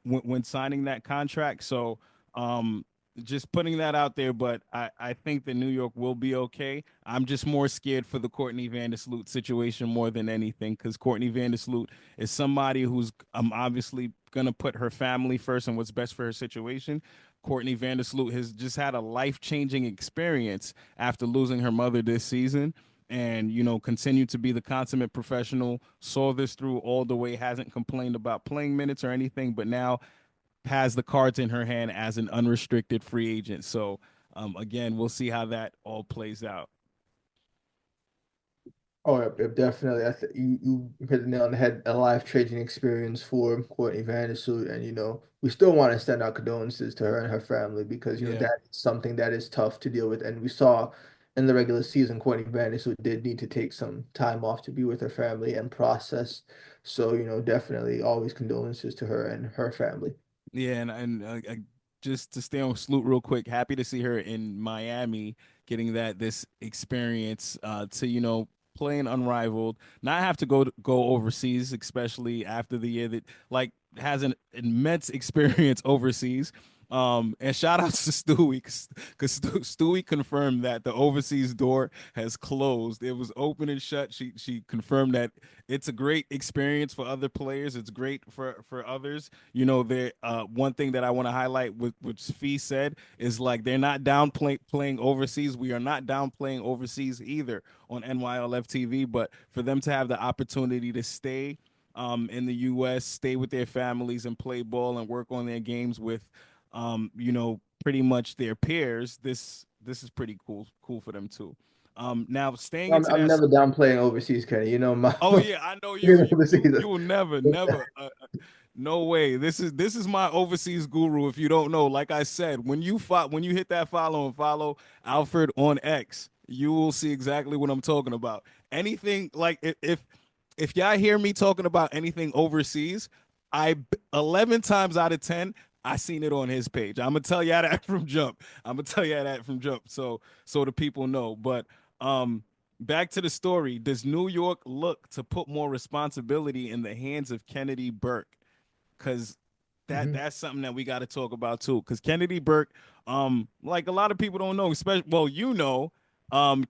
when signing that contract. So um, just putting that out there, but I think that New York will be okay. I'm just more scared for the Courtney Vandersloot situation more than anything because Courtney Vandersloot is somebody who's obviously going to put her family first and what's best for her situation. Courtney Vandersloot has just had a life changing experience after losing her mother this season and continue to be the consummate professional, saw this through all the way, hasn't complained about playing minutes or anything, but now has the cards in her hand as an unrestricted free agent. So again, we'll see how that all plays out. Oh, yep, definitely. You hit the nail on the head. A life-changing experience for Courtney Vandersloot, and we still want to send our condolences to her and her family because Yeah. that is something that is tough to deal with. And we saw in the regular season, Courtney Vandersoot did need to take some time off to be with her family and process. So, definitely always condolences to her and her family. Yeah, and just to stay on Sloot real quick, happy to see her in Miami, getting this experience to playing unrivaled, not have to go overseas, especially after the year that like has an immense experience overseas. And shout out to Stewie because Stewie confirmed that the overseas door has closed. It was open and shut. She confirmed that it's a great experience for other players. It's great for others. There one thing that I want to highlight with which Fee said is like they're not playing overseas. We are not downplaying overseas either on NYLFTV, but for them to have the opportunity to stay in the U.S., stay with their families and play ball and work on their games with, pretty much their peers. This is pretty cool for them too. Now staying I'm, into I'm that. never down playing overseas, Kenny. My Oh yeah, I know overseas. you will never no way. This is my overseas guru. If you don't know, like I said, when you hit that follow Alfred on X, you will see exactly what I'm talking about. Anything like if y'all hear me talking about anything overseas, I 11 times out of 10 I seen it on his page. I'm gonna tell y'all that from jump. I'm gonna tell y'all that from jump. So the people know. But back to the story. Does New York look to put more responsibility in the hands of Kennedy Burke? Because Mhm. that's something that we got to talk about too. Because Kennedy Burke, like a lot of people don't know, especially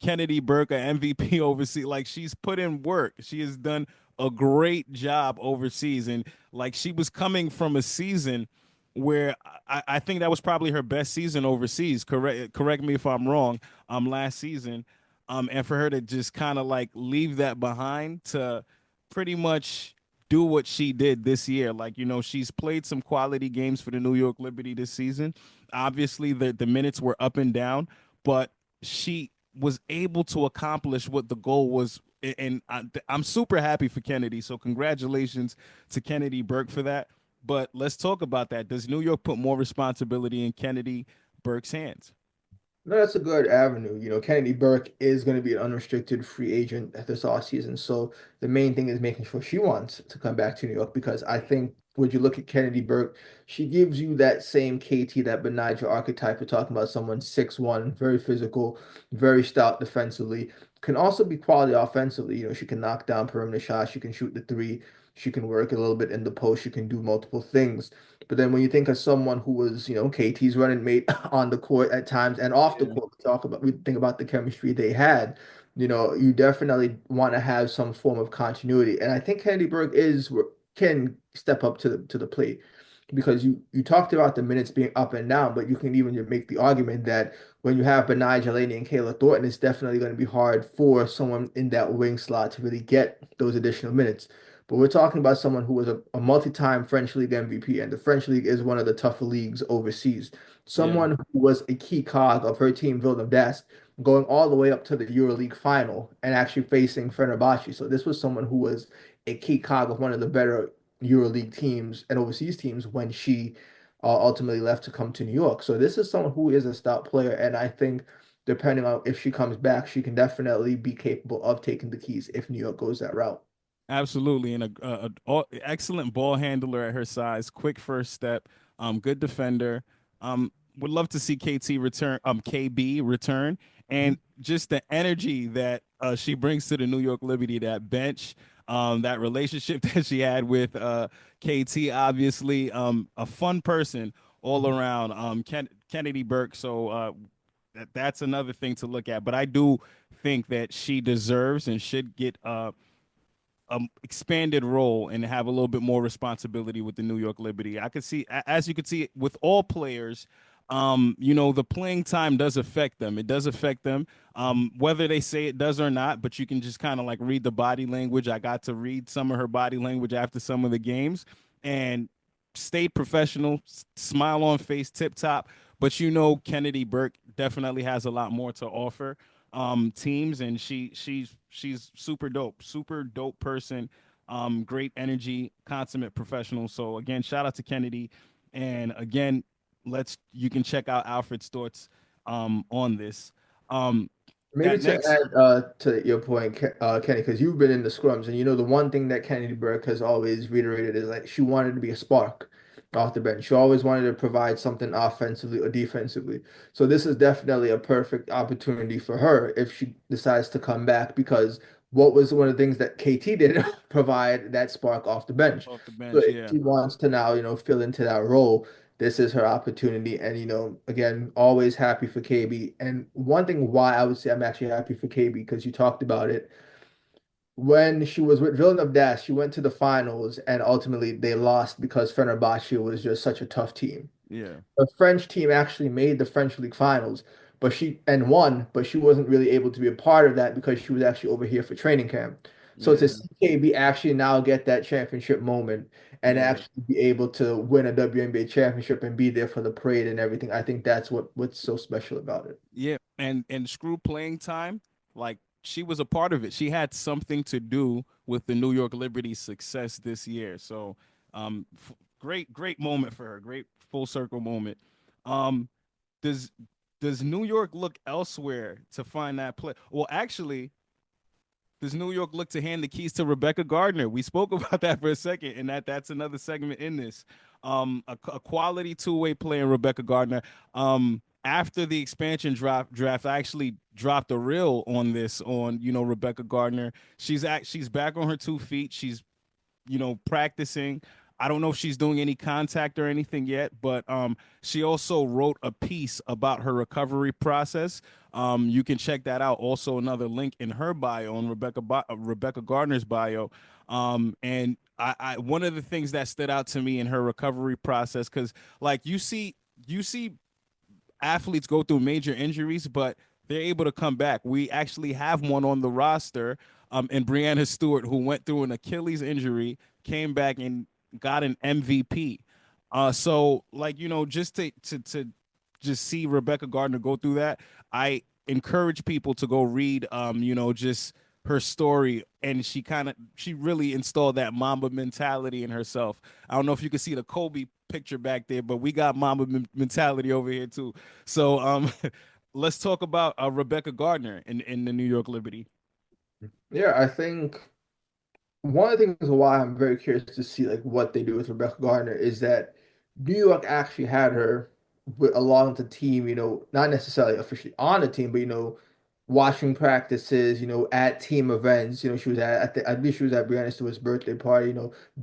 Kennedy Burke, a MVP overseas, like she's put in work. She has done a great job overseas, and like she was coming from a season where I think that was probably her best season overseas. Correct me if I'm wrong. Last season, and for her to just kind of like leave that behind to pretty much do what she did this year. Like, she's played some quality games for the New York Liberty this season. Obviously, the minutes were up and down, but she was able to accomplish what the goal was. And I'm super happy for Kennedy. So, congratulations to Kennedy Burke for that. But let's talk about that. Does New York put more responsibility in Kennedy Burke's hands? No, that's a good avenue. Kennedy Burke is going to be an unrestricted free agent this offseason. So the main thing is making sure she wants to come back to New York because I think when you look at Kennedy Burke, she gives you that same KT, that Benija archetype. We're talking about someone 6'1", very physical, very stout defensively, can also be quality offensively. She can knock down perimeter shots, she can shoot the three, she can work a little bit in the post, she can do multiple things. But then when you think of someone who was, KT's running mate on the court at times and off the Yeah. court, we think about the chemistry they had. You definitely want to have some form of continuity, and I think Kennedy Burke can step up to the plate because you talked about the minutes being up and down, but you can even make the argument that when you have Benai Jelani and Kayla Thornton, it's definitely going to be hard for someone in that wing slot to really get those additional minutes. But we're talking about someone who was a multi-time French League MVP, and the French League is one of the tougher leagues overseas. Yeah. Someone who was a key cog of her team, Vilna Dast, going all the way up to the EuroLeague final and actually facing Fenerbahce. So this was someone who was a key cog of one of the better EuroLeague teams and overseas teams when she ultimately left to come to New York. So this is someone who is a stout player, and I think depending on if she comes back, she can definitely be capable of taking the keys if New York goes that route. Absolutely, and excellent ball handler at her size, quick first step, good defender. Would love to see KT return, KB return, and just the energy that she brings to the New York Liberty, that bench, that relationship that she had with KT, obviously, a fun person all around. Kennedy Burke, so that's another thing to look at. But I do think that she deserves and should get expanded role and have a little bit more responsibility with the New York Liberty. I could see, as you could see, with all players, the playing time does affect them. It does affect them, whether they say it does or not. But you can just kind of like read the body language. I got to read some of her body language after some of the games, and stayed professional, smile on face, tip top. But Kennedy Burke definitely has a lot more to offer teams, and she's super dope person, great energy, consummate professional. So again, shout out to Kennedy, and again, you can check out Alfred's thoughts on this. Um, Maybe that to next, add to your point, Kenny, because you've been in the scrums, and you know the one thing that Kennedy Burke has always reiterated is like she wanted to be a spark off the bench. She always wanted to provide something offensively or defensively. So this is definitely a perfect opportunity for her if she decides to come back, because what was one of the things that KT did provide that spark off the bench. off the So bench, if yeah. she wants to now, fill into that role, this is her opportunity. And, again, always happy for KB. And one thing why I would say I'm actually happy for KB, because you talked about it. When she was with Villeneuve Dash, she went to the finals and ultimately they lost because Fenerbahce was just such a tough team. Yeah, The French team actually made the French League finals, but she won, but she wasn't really able to be a part of that because she was actually over here for training camp. So to yeah, see KB actually now get that championship moment and yeah, actually be able to win a WNBA championship and be there for the parade and everything, I think that's what's so special about it. yeah. And screw playing time, like she was a part of it. She had something to do with the New York Liberty's success this year. So, great moment for her. Great full circle moment. Um, does does New York look elsewhere to find that play? Well, actually, does New York look to hand the keys to Rebecca Gardner? We spoke about that for a second, and that's another segment in this. A quality two-way player in Rebecca Gardner. After the expansion draft, I actually dropped a reel on this on Rebecca Gardner. She's back on her 2 feet. She's practicing. I don't know if she's doing any contact or anything yet, but she also wrote a piece about her recovery process. You can check that out. Also, another link in her bio on Rebecca Gardner's bio. And I one of the things that stood out to me in her recovery process, because like you see athletes go through major injuries, but they're able to come back. We actually have one on the roster, in Brianna Stewart, who went through an Achilles injury, came back and got an MVP. So like just to just see Rebecca Gardner go through that, I encourage people to go read, just her story, and she really installed that Mamba mentality in herself. I don't know if you can see the Kobe picture back there, but we got Mamba mentality over here too. So let's talk about Rebecca Gardner in the New York Liberty. Yeah, I think one of the things why I'm very curious to see like what they do with Rebecca Gardner is that New York actually had her along the team, not necessarily officially on the team, but watching practices, at team events. She was I believe she was at Brianna Stewart's birthday party,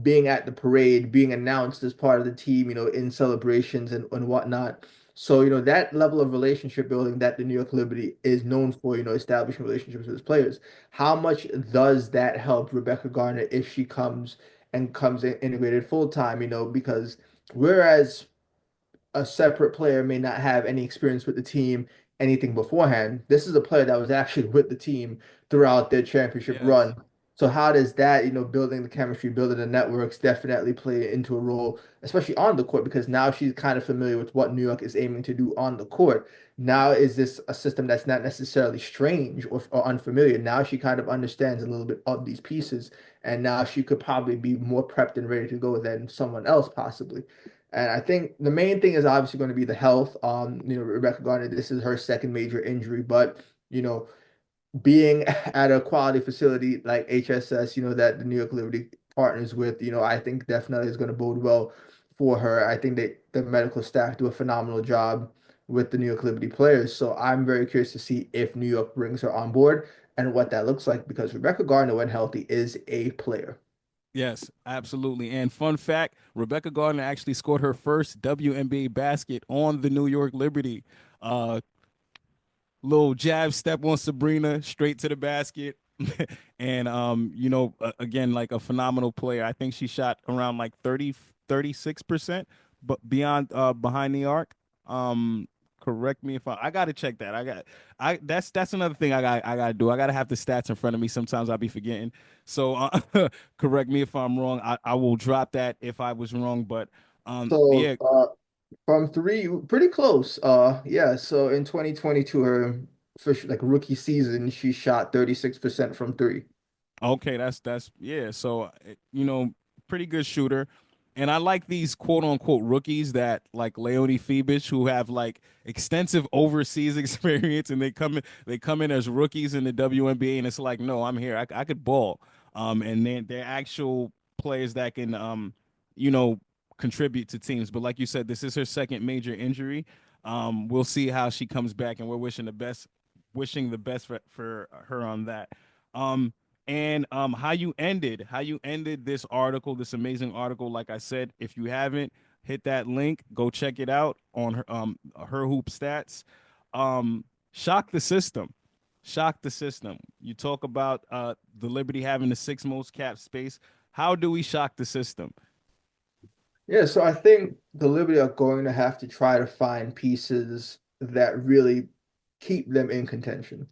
being at the parade, being announced as part of the team, in celebrations and whatnot. So, that level of relationship building that the New York Liberty is known for, establishing relationships with its players. How much does that help Rebecca Garner if she comes in integrated full time, because whereas a separate player may not have any experience with the team, anything beforehand. This is a player that was actually with the team throughout their championship Yes. run. So how does that, building the chemistry, building the networks definitely play into a role, especially on the court, because now she's kind of familiar with what New York is aiming to do on the court. Now is this a system that's not necessarily strange or unfamiliar? Now she kind of understands a little bit of these pieces, and now she could probably be more prepped and ready to go than someone else possibly. And I think the main thing is obviously going to be the health. Rebecca Garner, this is her second major injury, but you know, being at a quality facility like HSS, that the New York Liberty partners with, I think definitely is going to bode well for her. I think that the medical staff do a phenomenal job with the New York Liberty players. So I'm very curious to see if New York brings her on board and what that looks like, because Rebecca Garner, when healthy, is a player. Yes, absolutely. And fun fact, Rebecca Gardner actually scored her first WNBA basket on the New York Liberty. Uh, little jab step on Sabrina, straight to the basket. And again, like a phenomenal player. I think she shot around like 36%, but beyond behind the arc. Um Correct me if I gotta check that. I that's another thing I gotta do. I gotta have the stats in front of me. Sometimes I'll be forgetting. So correct me if I'm wrong. I will drop that if I was wrong, but So yeah. from three, pretty close. Yeah. So in 2022, her official like rookie season, she shot 36% from three. Okay, that's yeah. So pretty good shooter. And I like these quote unquote rookies that like Leone Fibich who have like extensive overseas experience and they come in as rookies in the WNBA and it's like no I'm here I could ball and then they're actual players that can you know contribute to teams. But like you said, this is her second major injury. We'll see how she comes back and we're wishing the best for her on that. Um, and how you ended this article, this amazing article. Like I said, if you haven't hit that link, go check it out on her hoop stats. Um, shock the system, shock the system. You talk about the Liberty having the sixth most cap space. How do we shock the system? Yeah, so I think the Liberty are going to have to try to find pieces that really keep them in contention.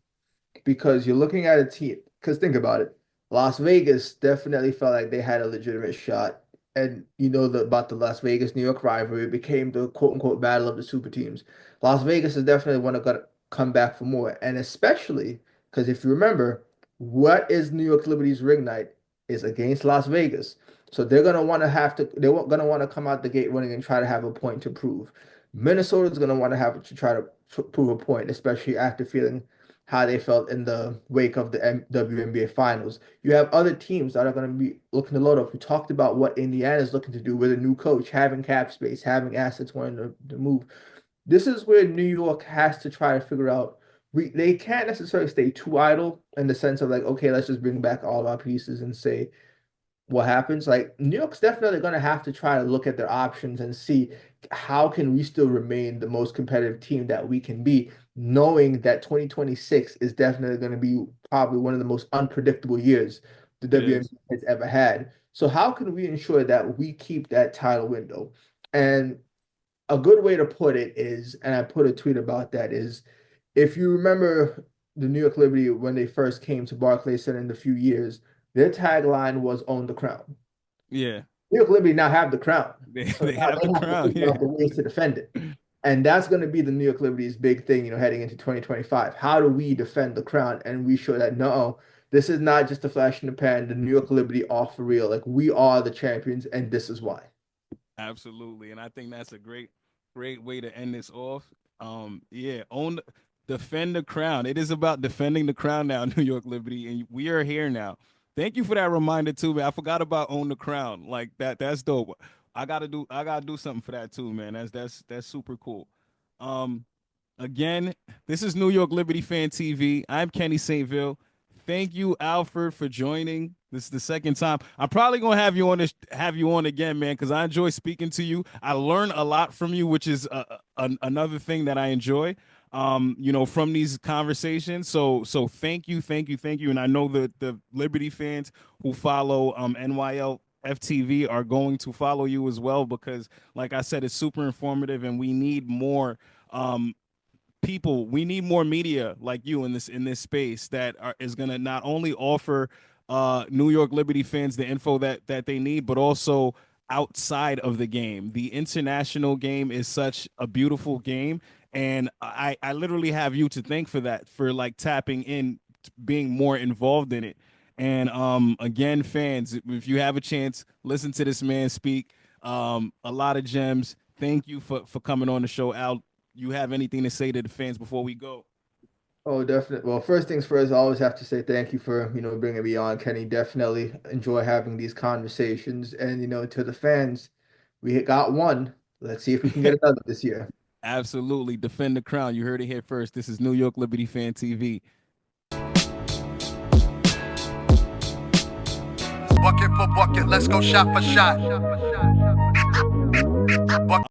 Because you're looking at a team. Because think about it, Las Vegas definitely felt like they had a legitimate shot, and about the Las Vegas New York rivalry. It became the quote unquote battle of the super teams. Las Vegas is definitely one to gonna come back for more, and especially because if you remember, what is New York Liberty's ring night is against Las Vegas. So they're gonna want to come out the gate running and try to have a point to prove. Minnesota's gonna want to have to try to prove a point, especially after feeling how they felt in the wake of the WNBA finals. You have other teams that are going to be looking to load up. We talked about what Indiana is looking to do with a new coach, having cap space, having assets wanting to move. This is where New York has to try to figure out. They can't necessarily stay too idle in the sense of like, okay, let's just bring back all of our pieces and say, what happens. Like New York's definitely going to have to try to look at their options and see how can we still remain the most competitive team that we can be, knowing that 2026 is definitely going to be probably one of the most unpredictable years the It is. WNBA has ever had. So how can we ensure that we keep that title window? And a good way to put it is, and I put a tweet about that, is if you remember the New York Liberty when they first came to Barclays Center in a few years, their tagline was "Own the Crown." Yeah, New York Liberty now have the crown, they so they now have the they have to crown. figure Yeah, out the ways to defend it, and that's going to be the New York Liberty's big thing, heading into 2025. How do we defend the crown and we show that no, this is not just a flash in the pan. The New York Liberty are for real. Like we are the champions, and this is why. absolutely. And I think that's a great way to end this off. Yeah, defend the crown. It is about defending the crown now, New York Liberty, and we are here now. Thank you for that reminder too, man. I forgot about own the crown. Like that. That's dope. I gotta do something for that too, man. That's super cool. Um, Again, this is New York Liberty Fan TV. I'm Kenny Saintville. Thank you, Alfred, for joining. This is the second time. I'm probably gonna have you on again, man, because I enjoy speaking to you. I learn a lot from you, which is another thing that I enjoy. From these conversations. So thank you. And I know the Liberty fans who follow NYLFTV are going to follow you as well because, like I said, it's super informative, and we need more um people. We need more media like you in this space that is going to not only offer New York Liberty fans the info that they need, but also outside of the game. The international game is such a beautiful game, and I literally have you to thank for that, for like tapping in, being more involved in it. And again, fans, if you have a chance, listen to this man speak. A lot of gems. Thank you for coming on the show, Al. You have anything to say to the fans before we go? Oh, definitely. Well, first things first, I always have to say thank you for, bringing me on, Kenny. Definitely enjoy having these conversations. And, to the fans, we got one. Let's see if we can get another this year. Absolutely. Defend the crown. You heard it here first. This is New York Liberty Fan TV. Bucket for bucket, let's go shot for shot.